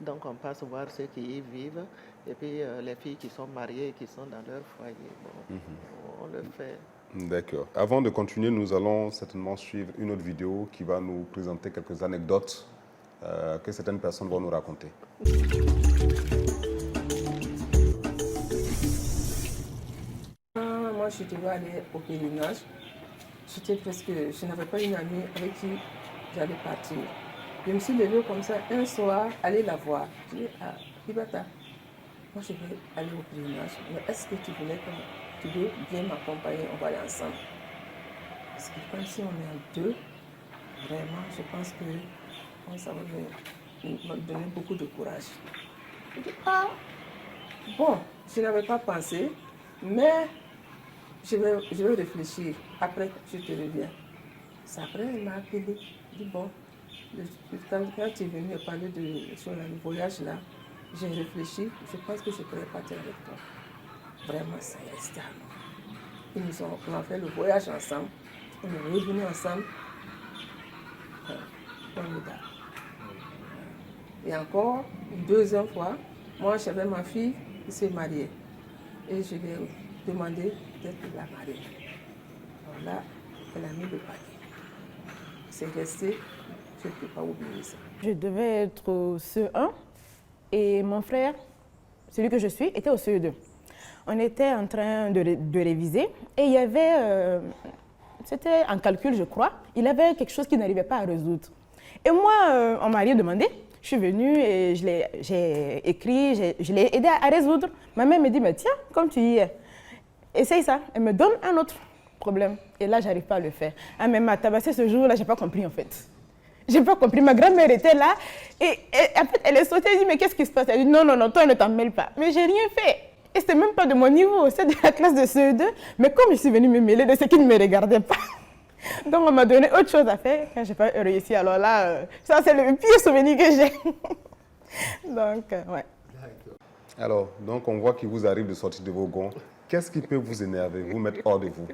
Donc, on passe voir ceux qui y vivent. Et puis, les filles qui sont mariées et qui sont dans leur foyer. Bon, on le fait. D'accord. Avant de continuer, nous allons certainement suivre une autre vidéo qui va nous présenter quelques anecdotes que certaines personnes vont nous raconter. Moi, je devais aller au pèlerinage. Je n'avais pas une amie avec qui j'allais partir. Je me suis levée comme ça un soir, aller la voir. Je dis, ah, Ibata, moi je vais aller au pèlerinage. Mais est-ce que tu veux bien m'accompagner? On va aller ensemble. Parce que comme si on est à deux, vraiment, je pense que ça va me donner beaucoup de courage. Je dis, ah, bon, je n'avais pas pensé, mais je vais réfléchir. Après, je te reviens. C'est après, elle m'a appelé. Elle dit, bon, quand tu es venu me parler sur le voyage là, j'ai réfléchi. Je pense que je pourrais partir avec toi. Vraiment, ça y est, c'était à nous. On a fait le voyage ensemble. On est revenus ensemble. On est là. Et encore, une deuxième fois, moi, j'avais ma fille qui s'est mariée. Et je lui ai demandé d'être la mariée. Alors là, elle a mis le paquet. C'est resté, je ne peux pas oublier ça. Je devais être au CE1 et mon frère, celui que je suis, était au CE2. On était en train de réviser et il y avait, c'était en calcul je crois, il avait quelque chose qu'il n'arrivait pas à résoudre. Et moi, on m'a rien demandé, je suis venue et j'ai écrit, je l'ai aidé à résoudre. Ma mère me dit, mais tiens, comme tu y es, essaye ça. Elle me donne un autre problème. Et là, je n'arrive pas à le faire. Ah, mais m'a tabassé ce jour-là, je n'ai pas compris en fait. Je n'ai pas compris. Ma grand-mère était là et en fait, elle est sautée. Elle dit, mais qu'est-ce qui se passe? Elle dit, non, non, non, toi, ne t'en mêle pas. Mais je n'ai rien fait. Et ce n'est même pas de mon niveau, c'est de la classe de CE2. Mais comme je suis venue me mêler de ce qui ne me regardait pas, donc on m'a donné autre chose à faire quand je n'ai pas réussi. Alors là, ça, c'est le pire souvenir que j'ai. Donc, ouais. Alors, donc on voit qu'il vous arrive de sortir de vos gonds. Qu'est-ce qui peut vous énerver, vous mettre hors de vous?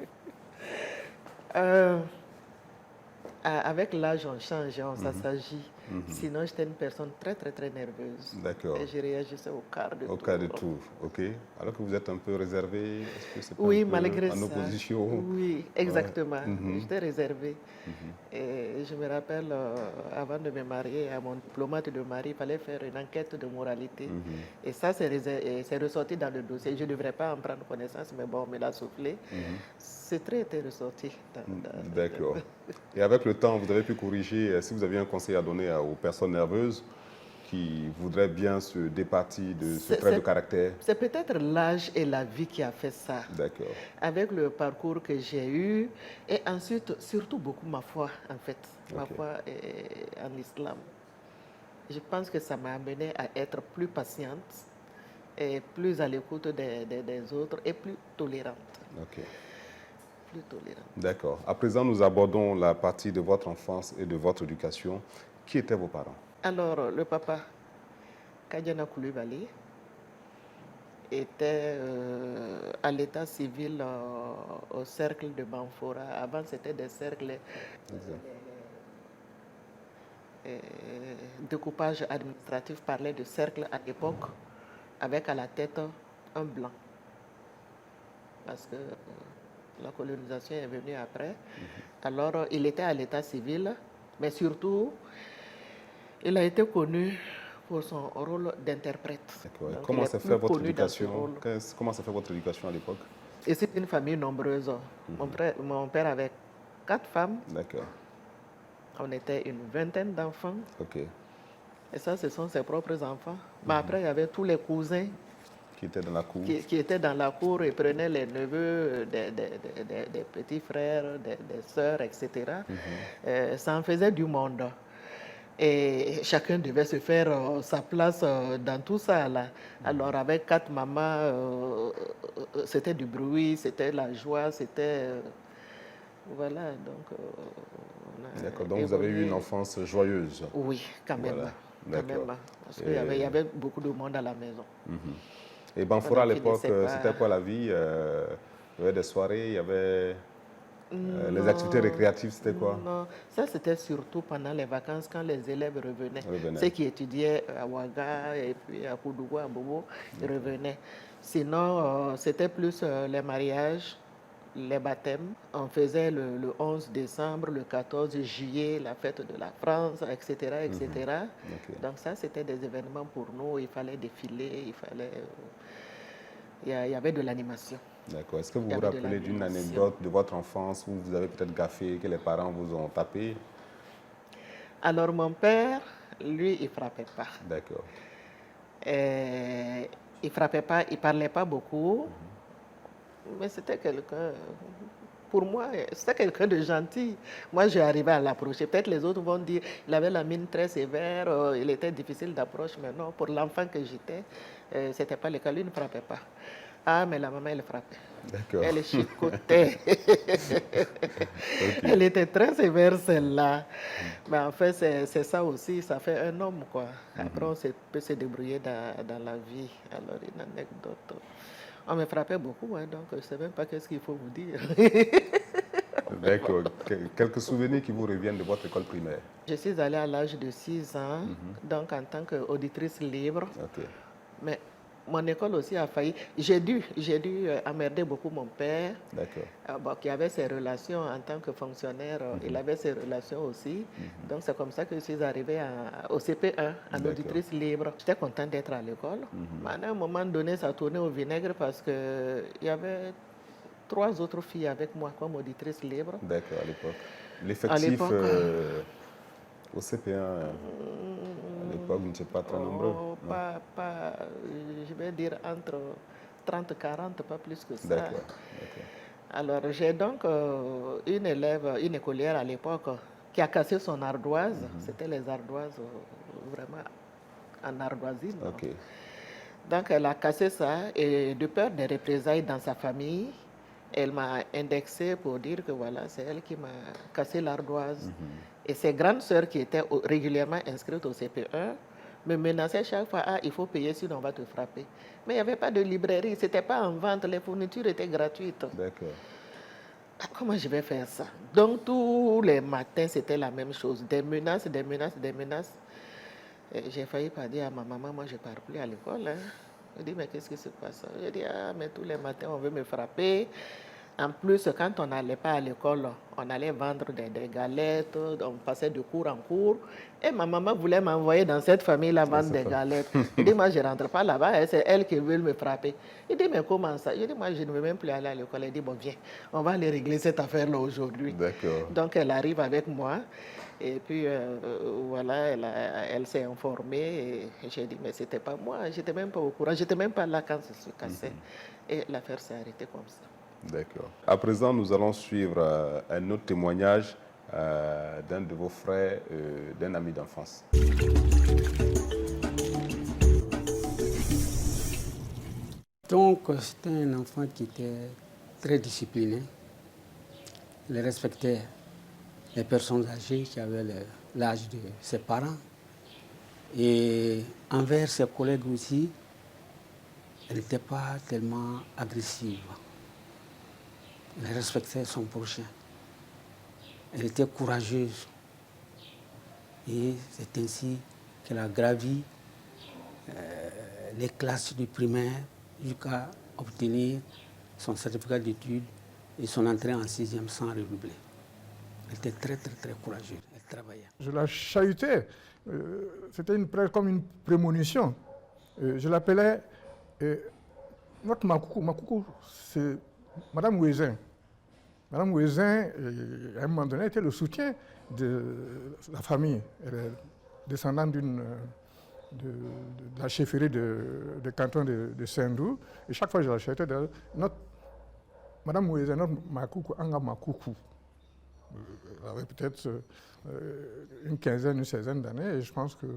Avec l'âge, on change, on s'assagit. Sinon, j'étais une personne très, très, très nerveuse. D'accord. Et je réagissais au quart de tour. Au cas de tout, ok. Alors que vous êtes un peu réservé, est-ce que c'est pas oui, un peu malgré en ça. opposition? Oui, exactement. Ouais. J'étais réservée. Et je me rappelle, avant de me marier, à mon diplomate de mari, il fallait faire une enquête de moralité. Et ça, c'est ressorti dans le dossier. Je ne devrais pas en prendre connaissance, mais bon, on me l'a soufflé. C'est très été ressorti. D'accord. Et avec le temps, vous avez pu corriger, si vous aviez un conseil à donner aux personnes nerveuses qui voudraient bien se départir de ce trait de caractère? C'est peut-être l'âge et la vie qui a fait ça. D'accord. Avec le parcours que j'ai eu, et ensuite, surtout beaucoup ma foi, en fait. Ma foi en islam. Je pense que ça m'a amené à être plus patiente, et plus à l'écoute des autres, et plus tolérante. Ok. Plus tolérante. D'accord. À présent, nous abordons la partie de votre enfance et de votre éducation. Qui étaient vos parents? Alors, le papa, Kadiana Koulibaly, était à l'état civil au cercle de Banfora. Avant, c'était des cercles découpage administratif parlait de cercle à l'époque, avec à la tête un blanc. Parce que la colonisation est venue après. Alors, il était à l'état civil, mais surtout, il a été connu pour son rôle d'interprète. Comment s'est fait votre éducation? Comment s'est fait votre éducation à l'époque? Et c'est une famille nombreuse. Mon père avait 4 femmes. D'accord. On était une vingtaine d'enfants. Ok. Et ça, ce sont ses propres enfants. Mais après, il y avait tous les cousins qui étaient dans la cour. Qui étaient dans la cour et prenaient les neveux des petits frères, des sœurs, etc. Ça en faisait du monde. Et chacun devait se faire sa place dans tout ça. Là. Alors, avec 4 mamans, c'était du bruit, c'était la joie, c'était... voilà, donc... D'accord, donc vous avez eu une enfance joyeuse. Oui, quand même. Voilà. Quand même, parce qu'il y avait beaucoup de monde à la maison. Et Banfora, à l'époque, c'était quoi la vie? Il y avait des soirées, il y avait... les activités récréatives, c'était quoi? Non, ça c'était surtout pendant les vacances, quand les élèves revenaient. Ceux qui étudiaient à Ouaga et puis à Koudougou, à Bobo, ils revenaient. Sinon, c'était plus les mariages, les baptêmes. On faisait le 11 décembre, le 14 juillet, la fête de la France, etc. etc. Donc ça, c'était des événements pour nous. Il fallait défiler, il fallait... il y avait de l'animation. D'accord. Est-ce que vous vous rappelez d'une anecdote de votre enfance où vous avez peut-être gaffé, que les parents vous ont tapé? Alors, mon père, lui, il ne frappait pas. D'accord. Il ne frappait pas, il ne parlait pas beaucoup. Mais c'était quelqu'un... Pour moi, c'était quelqu'un de gentil. Moi, j'ai arrivé à l'approcher. Peut-être les autres vont dire qu'il avait la mine très sévère, il était difficile d'approche. Mais non, pour l'enfant que j'étais, ce n'était pas le cas. Lui ne frappait pas. Ah, mais la maman, elle frappait. D'accord. Elle chicotait. Elle était très sévère, celle-là. Mais en fait, c'est ça aussi, ça fait un homme, quoi. Après, on peut se débrouiller dans la vie. Alors, une anecdote. On me frappait beaucoup, hein, donc je ne sais même pas qu'est-ce qu'il faut vous dire. D'accord. Quelques souvenirs qui vous reviennent de votre école primaire? Je suis allée à l'âge de 6 ans, donc en tant qu'auditrice libre. Mais mon école aussi a failli. J'ai dû emmerder beaucoup mon père, qui avait ses relations en tant que fonctionnaire. Il avait ses relations aussi. Donc c'est comme ça que je suis arrivée au CP1, en auditrice libre. J'étais contente d'être à l'école. Mais à un moment donné, ça tournait au vinaigre parce qu'il y avait 3 autres filles avec moi comme auditrice libre. D'accord, à l'époque. L'effectif au CP1, à l'époque, vous n'étiez pas très nombreux. Je vais dire entre 30 et 40, pas plus que ça. D'accord. Alors, j'ai donc une élève, une écolière à l'époque, qui a cassé son ardoise. C'était les ardoises vraiment en ardoisine. Donc, elle a cassé ça et de peur des représailles dans sa famille, elle m'a indexé pour dire que voilà, c'est elle qui m'a cassé l'ardoise. Et ses grandes sœurs qui étaient régulièrement inscrites au CP1 me menaçaient chaque fois, il faut payer sinon on va te frapper. Mais il n'y avait pas de librairie, ce n'était pas en vente, les fournitures étaient gratuites. D'accord. Comment je vais faire ça? Donc tous les matins, c'était la même chose, des menaces, des menaces, des menaces. J'ai failli pas dire à ma maman, moi je ne pars plus à l'école. Je dis, mais qu'est-ce qui se passe? Je dis, mais tous les matins, on veut me frapper. En plus, quand on n'allait pas à l'école, on allait vendre des galettes, on passait de cours en cours. Et ma maman voulait m'envoyer dans cette famille-là vendre des galettes. Je dis, moi, je ne rentre pas là-bas, c'est elle qui veut me frapper. Il dit, mais comment ça? Je dis, moi, je ne veux même plus aller à l'école. Elle dit, bon, viens, on va aller régler cette affaire-là aujourd'hui. Donc, elle arrive avec moi. Et puis, voilà, elle s'est informée. Et j'ai dit, mais ce n'était pas moi, je n'étais même pas au courant, je n'étais même pas là quand ça se cassait. Et l'affaire s'est arrêtée comme ça. D'accord. À présent, nous allons suivre un autre témoignage d'un de vos frères, d'un ami d'enfance. Donc, c'était un enfant qui était très discipliné. Il respectait les personnes âgées qui avaient l'âge de ses parents. Et envers ses collègues aussi, elle n'était pas tellement agressive. Elle respectait son prochain. Elle était courageuse. Et c'est ainsi qu'elle a gravi les classes du primaire jusqu'à obtenir son certificat d'études et son entrée en 6e sans redoubler. Elle était très, très, très courageuse. Elle travaillait. Je la chahutais. C'était comme une prémonition. Je l'appelais notre Makoukou. Makoukou, c'est Madame Ouezin. Madame Ouezin, à un moment donné, était le soutien de la famille. Elle est descendante de la chefferie de canton de Saint-Doux. Et chaque fois que je la chahutais, Madame Ouezin, notre Makoukou, Anga Makoukou. Elle avait peut-être une quinzaine, une seizaine d'années, et je pense que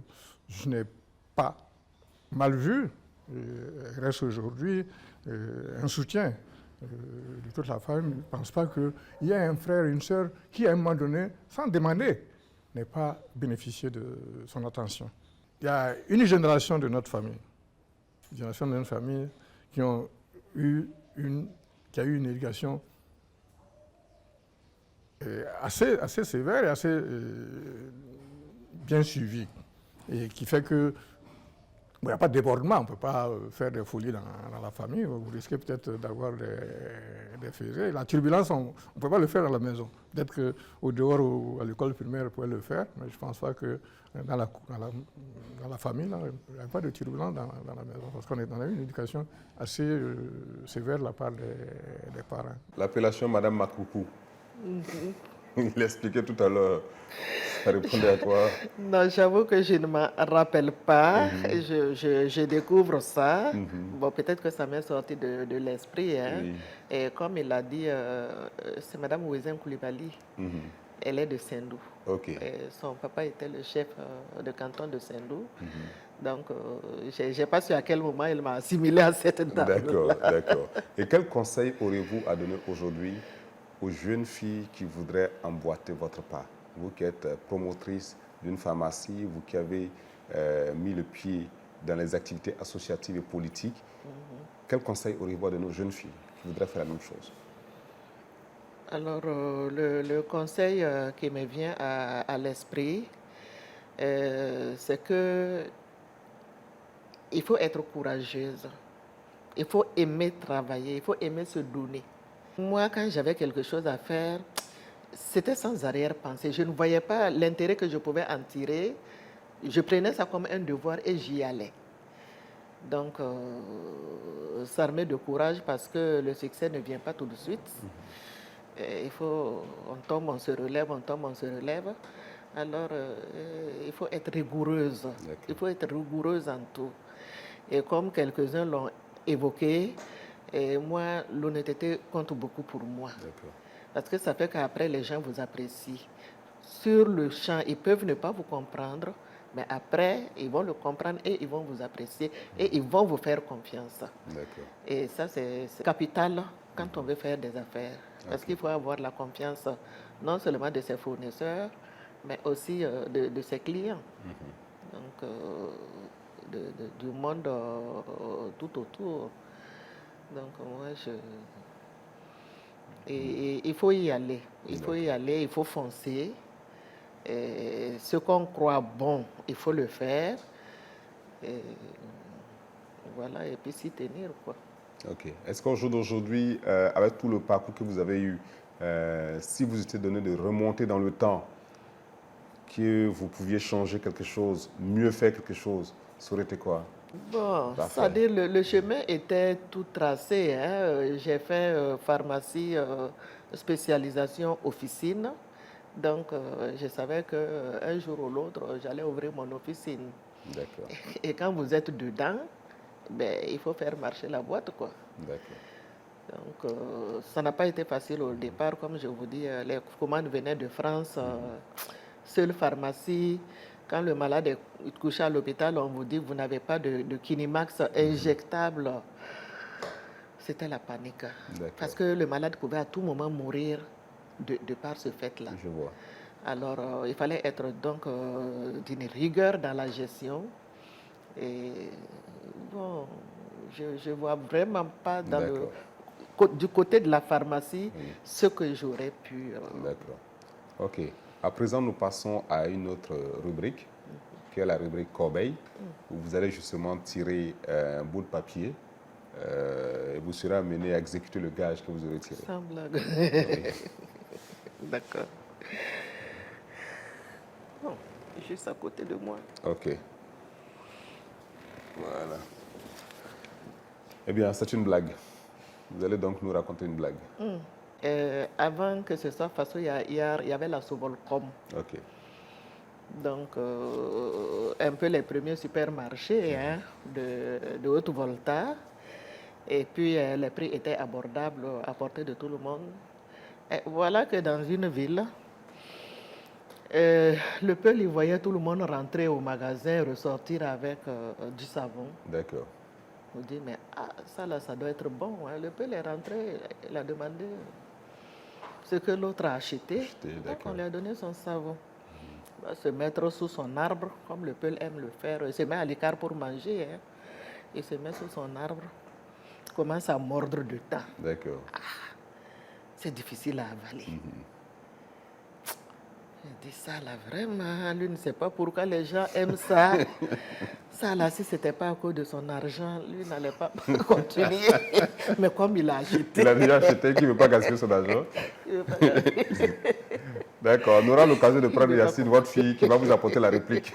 je n'ai pas mal vu. Elle reste aujourd'hui un soutien de toute la famille. Je ne pense pas qu'il y ait un frère, une sœur qui, à un moment donné, sans demander, n'ait pas bénéficié de son attention. Il y a une génération de notre famille, qui a eu une éducation assez sévère et assez bien suivie, et qui fait que il n'y a pas de débordement, on ne peut pas faire des folies dans la famille, vous risquez peut-être d'avoir des faisés. La turbulence, on ne peut pas le faire à la maison. Peut-être qu'au dehors, ou à l'école primaire, on pourrait le faire, mais je ne pense pas que dans la famille, là, il n'y a pas de turbulence dans la maison, parce qu'on a eu une éducation assez sévère de la part des parents. L'appellation Madame Makoukou. Il expliquait tout à l'heure. Ça répondait à quoi? Non, j'avoue que je ne me rappelle pas. Je découvre ça. Bon, peut-être que ça m'est sorti de l'esprit. Hein. Oui. Et comme il l'a dit, c'est Madame Ouezin Koulibaly. Elle est de Saint-Doux. Okay. Son papa était le chef de canton de Saint-Doux. Donc, je n'ai pas su à quel moment il m'a assimilé à cette dame. D'accord, d'accord. Et quel conseil aurez-vous à donner aujourd'hui aux jeunes filles qui voudraient emboîter votre pas? Vous qui êtes promotrice d'une pharmacie, vous qui avez mis le pied dans les activités associatives et politiques, quel conseil aurez-vous à donner aux jeunes filles qui voudraient faire la même chose? Alors, le conseil qui me vient à l'esprit, c'est que il faut être courageuse, il faut aimer travailler, il faut aimer se donner. Moi, quand j'avais quelque chose à faire, c'était sans arrière-pensée. Je ne voyais pas l'intérêt que je pouvais en tirer. Je prenais ça comme un devoir et j'y allais. Donc, s'armer de courage parce que le succès ne vient pas tout de suite. Il faut, on tombe, on se relève, on tombe, on se relève. Alors, il faut être rigoureuse. Il faut être rigoureuse en tout. Et comme quelques-uns l'ont évoqué, et moi, l'honnêteté compte beaucoup pour moi. Parce que ça fait qu'après, les gens vous apprécient. Sur le champ, ils peuvent ne pas vous comprendre, mais après, ils vont le comprendre et ils vont vous apprécier et ils vont vous faire confiance. Et ça, c'est capital quand on veut faire des affaires. Parce qu'il faut avoir la confiance non seulement de ses fournisseurs, mais aussi de ses clients. Donc, du monde tout autour. Donc, moi, et il faut y aller. Il faut y aller, il faut foncer. Et ce qu'on croit bon, il faut le faire. Et voilà, et puis s'y tenir, quoi. Ok. Est-ce qu'au jour d'aujourd'hui, avec tout le parcours que vous avez eu, si vous étiez donné de remonter dans le temps, que vous pouviez changer quelque chose, mieux faire quelque chose, ça aurait été quoi? Bon, c'est-à-dire le chemin était tout tracé. Hein. J'ai fait pharmacie, spécialisation officine. Donc, je savais qu'un jour ou l'autre, j'allais ouvrir mon officine. D'accord. Et quand vous êtes dedans, ben, il faut faire marcher la boîte, quoi. D'accord. Donc, ça n'a pas été facile au départ. Comme je vous dis, les commandes venaient de France. Seule pharmacie. Quand le malade est couché à l'hôpital, on vous dit que vous n'avez pas de Kinimax injectable. C'était la panique. Parce que le malade pouvait à tout moment mourir de par ce fait-là. Je vois. Alors, il fallait être donc d'une rigueur dans la gestion. Et bon, je ne vois vraiment pas dans du côté de la pharmacie ce que j'aurais pu Ok. À présent, nous passons à une autre rubrique, qui est la rubrique corbeille, où vous allez justement tirer un bout de papier et vous serez amené à exécuter le gage que vous aurez tiré. Sans blague. Oui. D'accord. Bon, juste à côté de moi. Ok. Voilà. Eh bien, c'est une blague. Vous allez donc nous raconter une blague. Avant que ce soit façon, il y avait la Sovolcom. Ok. Donc, un peu les premiers supermarchés hein, de haute volta. Et puis, les prix étaient abordables à portée de tout le monde. Et voilà que dans une ville, le peuple, il voyait tout le monde rentrer au magasin, ressortir avec du savon. D'accord. On dit, mais ça là, ça doit être bon. Hein. Le peuple est rentré, il a demandé ce que l'autre a acheté. Donc, on lui a donné son savon. Il va se mettre sous son arbre, comme le peuple aime le faire. Il se met à l'écart pour manger. Hein. Il se met sous son arbre, commence à mordre dedans. D'accord. C'est difficile à avaler. Je dis ça là, vraiment, lui ne sait pas pourquoi les gens aiment ça. Ça là, si ce n'était pas à cause de son argent, lui n'allait pas continuer. Mais comme il a acheté. Il a déjà acheté, qui ne veut pas gaspiller son argent. D'accord, on aura l'occasion de prendre Yacine, votre fille, qui va vous apporter la réplique.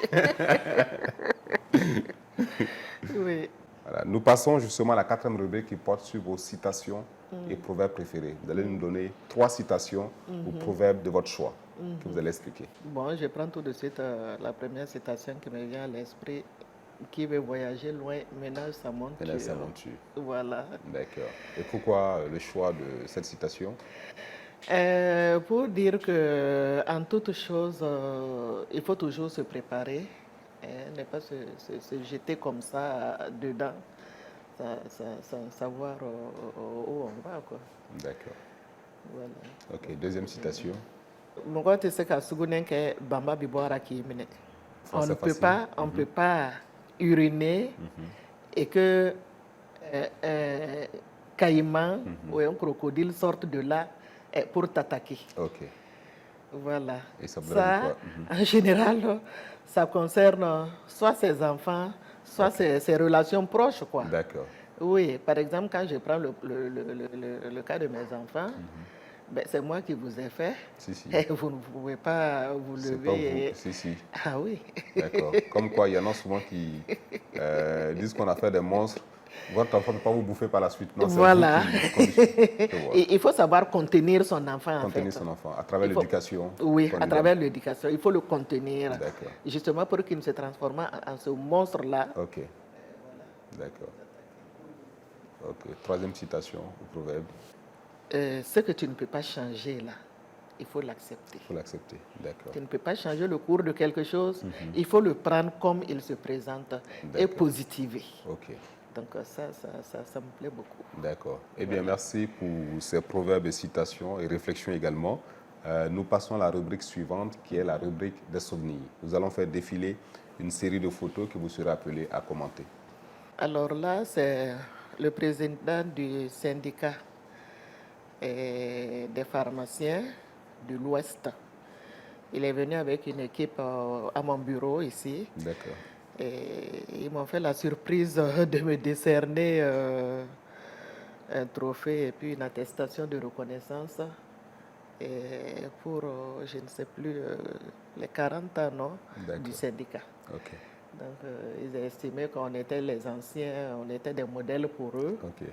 Oui. Voilà. Nous passons justement à la 4e rubrique qui porte sur vos citations et proverbes préférés. Vous allez nous donner 3 citations ou proverbes de votre choix que vous allez expliquer. Bon, je prends tout de suite la première citation qui me vient à l'esprit. Qui veut voyager loin, ménage sa monture. Ménage sa monture. Voilà. D'accord. Et pourquoi le choix de cette citation? Pour dire qu'en toute chose, il faut toujours se préparer, ne pas se jeter comme ça dedans, sans savoir où on va. D'accord. Voilà. Ok, deuxième citation. On ne peut pas uriner et que caïman ou un crocodile sortent de là pour t'attaquer. Ok. Voilà. Et ça, en général, ça concerne soit ses enfants, soit ses relations proches, quoi. D'accord. Oui, par exemple, quand je prends le cas de mes enfants, ben, c'est moi qui vous ai fait. Si, si. Et vous ne pouvez pas vous lever. Si, si. Ah oui. D'accord. Comme quoi, il y en a souvent qui disent qu'on a fait des monstres. Votre enfant ne peut pas vous bouffer par la suite. Non, voilà. Il faut savoir contenir son enfant. Contenir son enfant à travers l'éducation. Oui, à travers l'éducation. Il faut le contenir. D'accord. Justement pour qu'il ne se transforme en ce monstre-là. Ok. D'accord. Ok. 3e citation ou proverbe. Ce que tu ne peux pas changer là, il faut l'accepter. Il faut l'accepter, d'accord. Tu ne peux pas changer le cours de quelque chose, il faut le prendre comme il se présente et positiver. Ok. Donc ça me plaît beaucoup. D'accord. Eh bien, merci pour ces proverbes et citations et réflexions également. Nous passons à la rubrique suivante qui est la rubrique des souvenirs. Nous allons faire défiler une série de photos que vous serez appelés à commenter. Alors là, c'est le président du syndicat des pharmaciens de l'Ouest. Il est venu avec une équipe à mon bureau ici. D'accord. Et ils m'ont fait la surprise de me décerner un trophée et puis une attestation de reconnaissance. Et pour, je ne sais plus, les 40 ans non, du syndicat. Okay. Donc, ils ont estimé qu'on était les anciens, on était des modèles pour eux. Okay.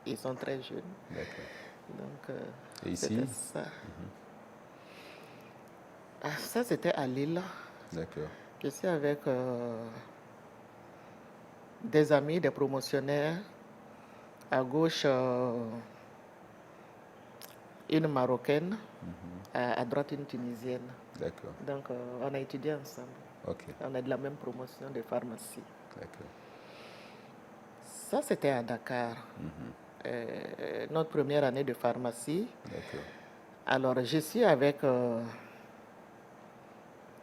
Ils sont très jeunes. D'accord. Donc, et ici ça. Ça, c'était à Lille. D'accord. Je suis avec des amis, des promotionnaires. À gauche, une Marocaine. À droite, une Tunisienne. D'accord. Donc, on a étudié ensemble. Okay. On est de la même promotion de pharmacie. D'accord. Ça, c'était à Dakar. Notre première année de pharmacie. D'accord. Alors, je suis avec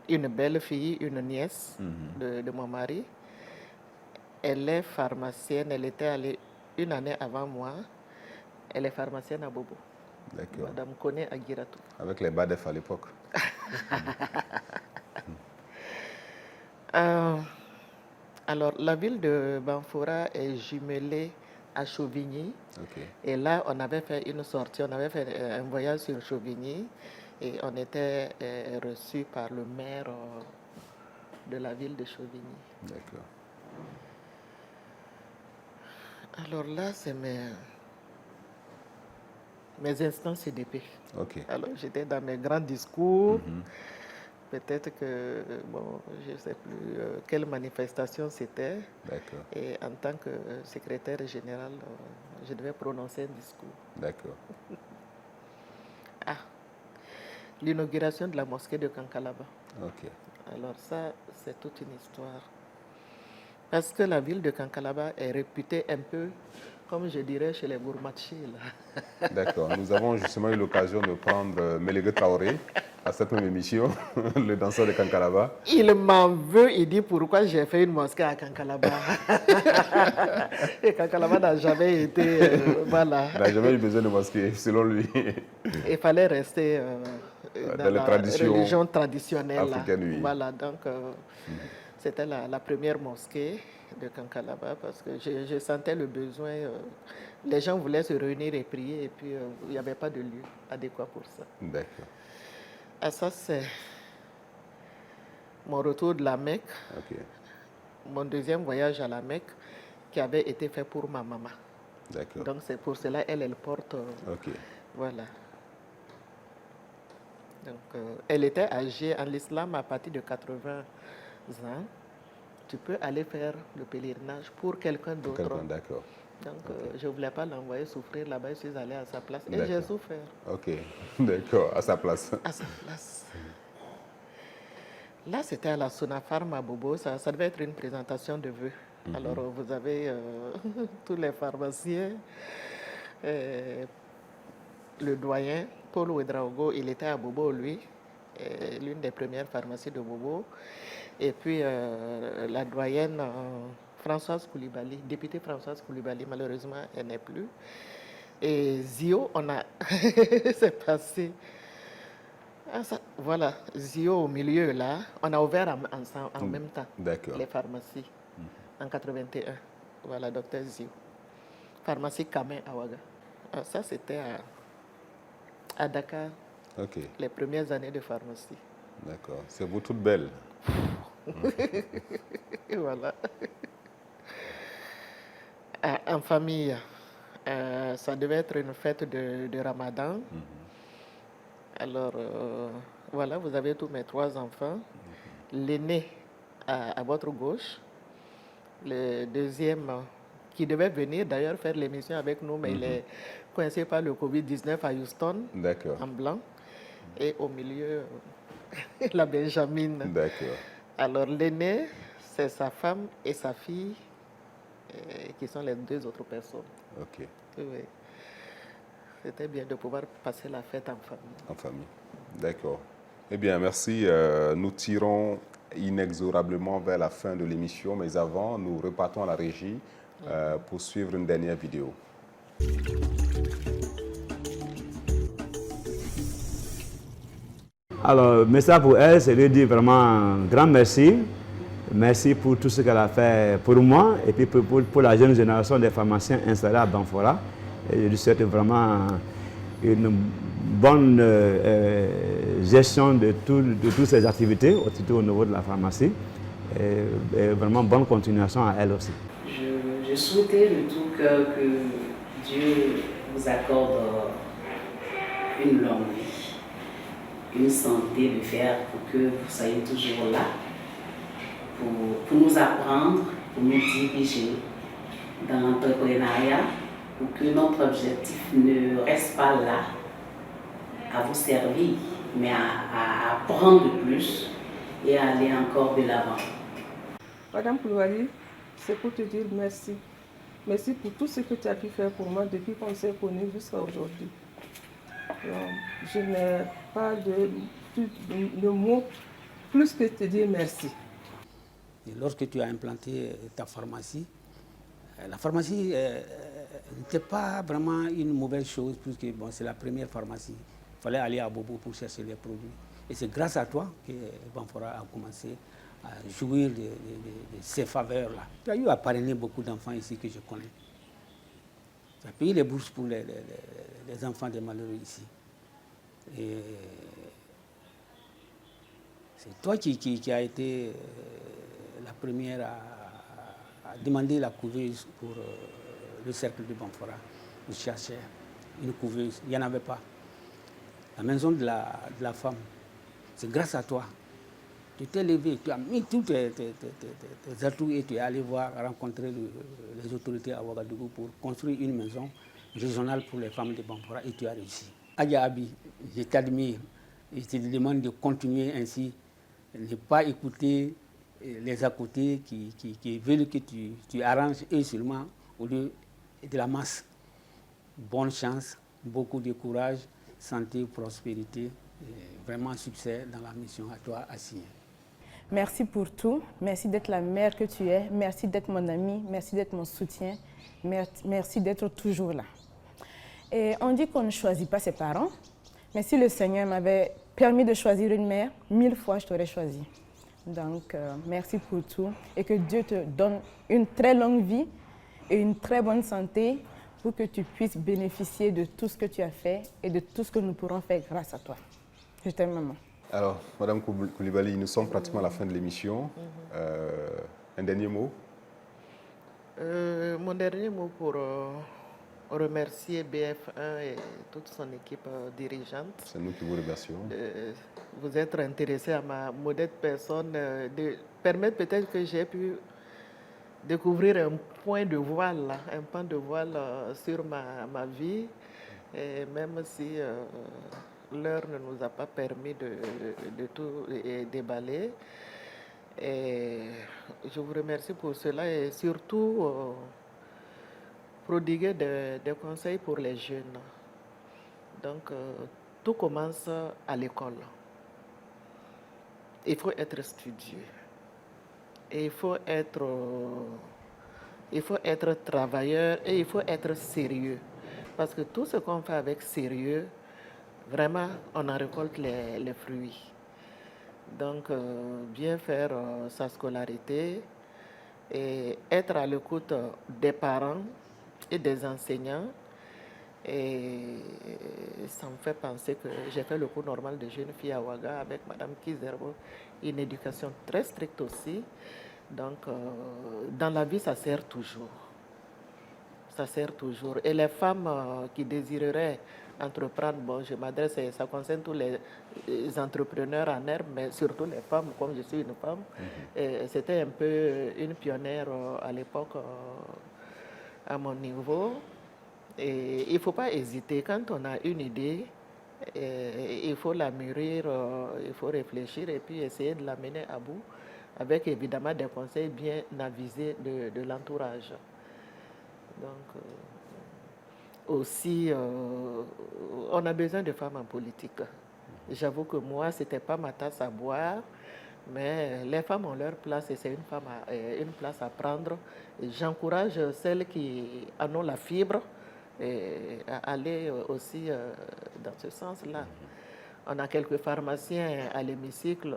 une belle fille, une nièce de mon mari. Elle est pharmacienne. Elle était allée une année avant moi. Elle est pharmacienne à Bobo. D'accord. Madame Kone Agiratou. Avec les BADEF à l'époque. Alors, la ville de Banfora est jumelée à Chauvigny. Ok. Et là, on avait fait une sortie, on avait fait un voyage sur Chauvigny et on était reçus par le maire de la ville de Chauvigny. D'accord. Alors là, c'est mes instants CDP. Ok. Alors, j'étais dans mes grands discours. Peut-être que, bon, je ne sais plus quelle manifestation c'était. D'accord. Et en tant que secrétaire général, je devais prononcer un discours. D'accord. L'inauguration de la mosquée de Kankalaba. Ok. Alors ça, c'est toute une histoire. Parce que la ville de Kankalaba est réputée un peu, comme je dirais, chez les Gourmatchis. D'accord. Nous avons justement eu l'occasion de prendre Mélégué Traoré à cette même émission, le danseur de Kankalaba. Il m'en veut, il dit pourquoi j'ai fait une mosquée à Kankalaba. Et Kankalaba n'a jamais été, voilà. Il n'a jamais eu besoin de mosquée, selon lui. Il fallait rester dans la religion traditionnelle. Africaine, oui. Voilà, donc c'était la première mosquée de Kankalaba parce que je sentais le besoin. Les gens voulaient se réunir et prier et puis il n'y avait pas de lieu adéquat pour ça. D'accord. Ah, ça, c'est mon retour de la Mecque. Ok. Mon deuxième voyage à la Mecque qui avait été fait pour ma maman. D'accord. Donc c'est pour cela elle porte. Ok. Voilà. Donc elle était âgée en l'islam à partir de 80 ans. Tu peux aller faire le pèlerinage pour quelqu'un d'autre. D'accord. Donc je ne voulais pas l'envoyer souffrir là-bas, je suis allée à sa place et j'ai souffert. Ok, d'accord, à sa place. À sa place. Là, c'était à la Sonafarm à Bobo, ça devait être une présentation de vœux. Alors, vous avez tous les pharmaciens, le doyen, Paul Ouedraogo, il était à Bobo, lui, l'une des premières pharmacies de Bobo. Et puis, la doyenne Françoise Koulibaly, députée Françoise Koulibaly, malheureusement, elle n'est plus. Et Zio, on a... c'est passé... voilà, Zio au milieu là, on a ouvert ensemble en même temps les pharmacies en 81. Voilà, docteur Zio. Pharmacie Kamen Awaga. Ça, c'était à Dakar, les premières années de pharmacie. D'accord, c'est vous toutes belles. Voilà. En famille, ça devait être une fête de Ramadan. Alors, voilà, vous avez tous mes 3 enfants. L'aîné à votre gauche, le deuxième qui devait venir d'ailleurs faire l'émission avec nous, mais il est coincé par le Covid-19 à Houston, en blanc. Et au milieu, la Benjamine. D'accord. Alors, l'aîné, c'est sa femme et sa fille, qui sont les 2 autres personnes. Ok. Oui. C'était bien de pouvoir passer la fête en famille. En famille, d'accord. Eh bien, merci. Nous tirons inexorablement vers la fin de l'émission, mais avant, nous repartons à la régie pour suivre une dernière vidéo. Alors, le message pour elle, c'est de dire vraiment un grand merci. Merci pour tout ce qu'elle a fait pour moi et puis pour la jeune génération des pharmaciens installés à Banfora. Et je lui souhaite vraiment une bonne gestion de toutes ces activités, surtout au niveau de la pharmacie. Et vraiment bonne continuation à elle aussi. Je souhaitais de tout cœur que Dieu vous accorde une longue vie, une santé de fer pour que vous soyez toujours là, pour nous apprendre, pour nous diriger dans l'entrepreneuriat, pour que notre objectif ne reste pas là, à vous servir, mais à apprendre plus et à aller encore de l'avant. Madame Koulibaly, c'est pour te dire merci. Merci pour tout ce que tu as pu faire pour moi depuis qu'on s'est connus jusqu'à aujourd'hui. Je n'ai pas de mots plus que te dire merci. Et lorsque tu as implanté ta pharmacie, La pharmacie n'était pas vraiment une mauvaise chose, puisque bon, c'est la première pharmacie. Il fallait aller à Bobo pour chercher les produits. Et c'est grâce à toi que Banfora a commencé à jouir de ces faveurs-là. Tu as eu à parrainer beaucoup d'enfants ici que je connais. Tu as payé les bourses pour les enfants des malheureux ici. Et c'est toi qui as été la première à demander la couveuse pour le cercle de Banfora. Vous cherchiez une couveuse, il n'y en avait pas. La maison de la femme, c'est grâce à toi. Tu t'es levé, tu as mis tous tes atouts et tu es allé rencontrer les autorités à Ouagadougou pour construire une maison régionale pour les femmes de Banfora et tu as réussi. Adja Abi, je t'admire et je te demande de continuer ainsi, ne pas écouter les à côté qui veulent que tu arranges eux seulement au lieu de la masse. Bonne chance, beaucoup de courage, santé, prospérité, et vraiment succès dans la mission à toi à signer. Merci pour tout. Merci d'être la mère que tu es. Merci d'être mon amie. Merci d'être mon soutien. Merci d'être toujours là. Et on dit qu'on ne choisit pas ses parents, mais si le Seigneur m'avait permis de choisir une mère, 1000 fois je t'aurais choisi. Donc, merci pour tout et que Dieu te donne une très longue vie et une très bonne santé pour que tu puisses bénéficier de tout ce que tu as fait et de tout ce que nous pourrons faire grâce à toi. Je t'aime, maman. Alors, Madame Coulibaly, nous sommes pratiquement à la fin de l'émission. Un dernier mot? Mon dernier mot pour remercier BF1 et toute son équipe dirigeante. C'est nous qui vous remercions. Vous êtes intéressé à ma modeste personne, de permettre peut-être que j'ai pu découvrir un point de voile, un pan de voile sur ma vie, et même si l'heure ne nous a pas permis de tout déballer. Et je vous remercie pour cela et surtout prodiguer des conseils pour les jeunes. Donc, tout commence à l'école. Il faut être studieux. Et il faut être travailleur et il faut être sérieux. Parce que tout ce qu'on fait avec sérieux, vraiment, on en récolte les fruits. Donc, bien faire sa scolarité et être à l'écoute des parents et des enseignants. Et ça me fait penser que j'ai fait le cours normal de jeune fille à Ouaga avec Madame Kizerbo, une éducation très stricte aussi. Donc, dans la vie, ça sert toujours. Ça sert toujours. Et les femmes qui désireraient entreprendre, bon, je m'adresse, ça concerne tous les entrepreneurs en herbe, mais surtout les femmes, comme je suis une femme. C'était un peu une pionnière à l'époque à mon niveau. Et il ne faut pas hésiter. Quand on a une idée, il faut la mûrir, il faut réfléchir et puis essayer de la mener à bout, avec évidemment des conseils bien avisés de l'entourage. Donc, aussi, on a besoin de femmes en politique. J'avoue que moi, ce n'était pas ma tasse à boire, mais les femmes ont leur place et c'est une place à prendre. J'encourage celles qui en ont la fibre à aller aussi dans ce sens-là. On a quelques pharmaciens à l'hémicycle,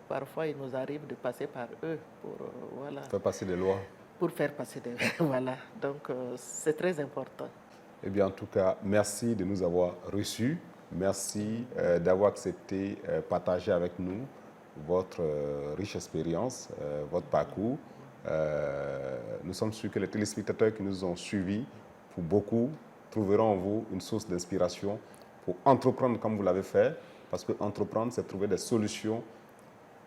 parfois il nous arrive de passer par eux pour voilà. Faire passer des lois. Pour faire passer des lois, voilà. Donc c'est très important. Eh bien, en tout cas, merci de nous avoir reçus. Merci d'avoir accepté partager avec nous votre riche expérience, votre parcours. Nous sommes sûrs que les téléspectateurs qui nous ont suivis, pour beaucoup, trouveront en vous une source d'inspiration pour entreprendre comme vous l'avez fait. Parce que entreprendre, c'est trouver des solutions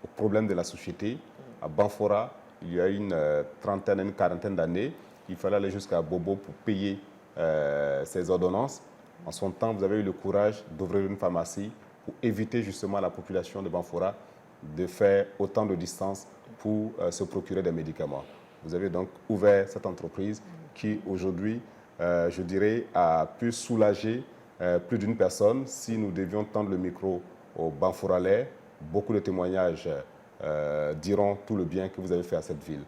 aux problèmes de la société. À Banfora, il y a une trentaine, une quarantaine d'années, il fallait aller jusqu'à Bobo pour payer ses ordonnances. En son temps, vous avez eu le courage d'ouvrir une pharmacie pour éviter justement à la population de Banfora de faire autant de distance pour se procurer des médicaments. Vous avez donc ouvert cette entreprise qui aujourd'hui, je dirais, a pu soulager plus d'une personne. Si nous devions tendre le micro au Banforalais, beaucoup de témoignages diront tout le bien que vous avez fait à cette ville.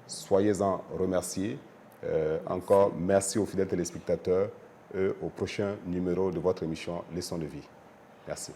Soyez-en remerciés. Encore merci aux fidèles téléspectateurs et au prochain numéro de votre émission Leçons de vie. Merci.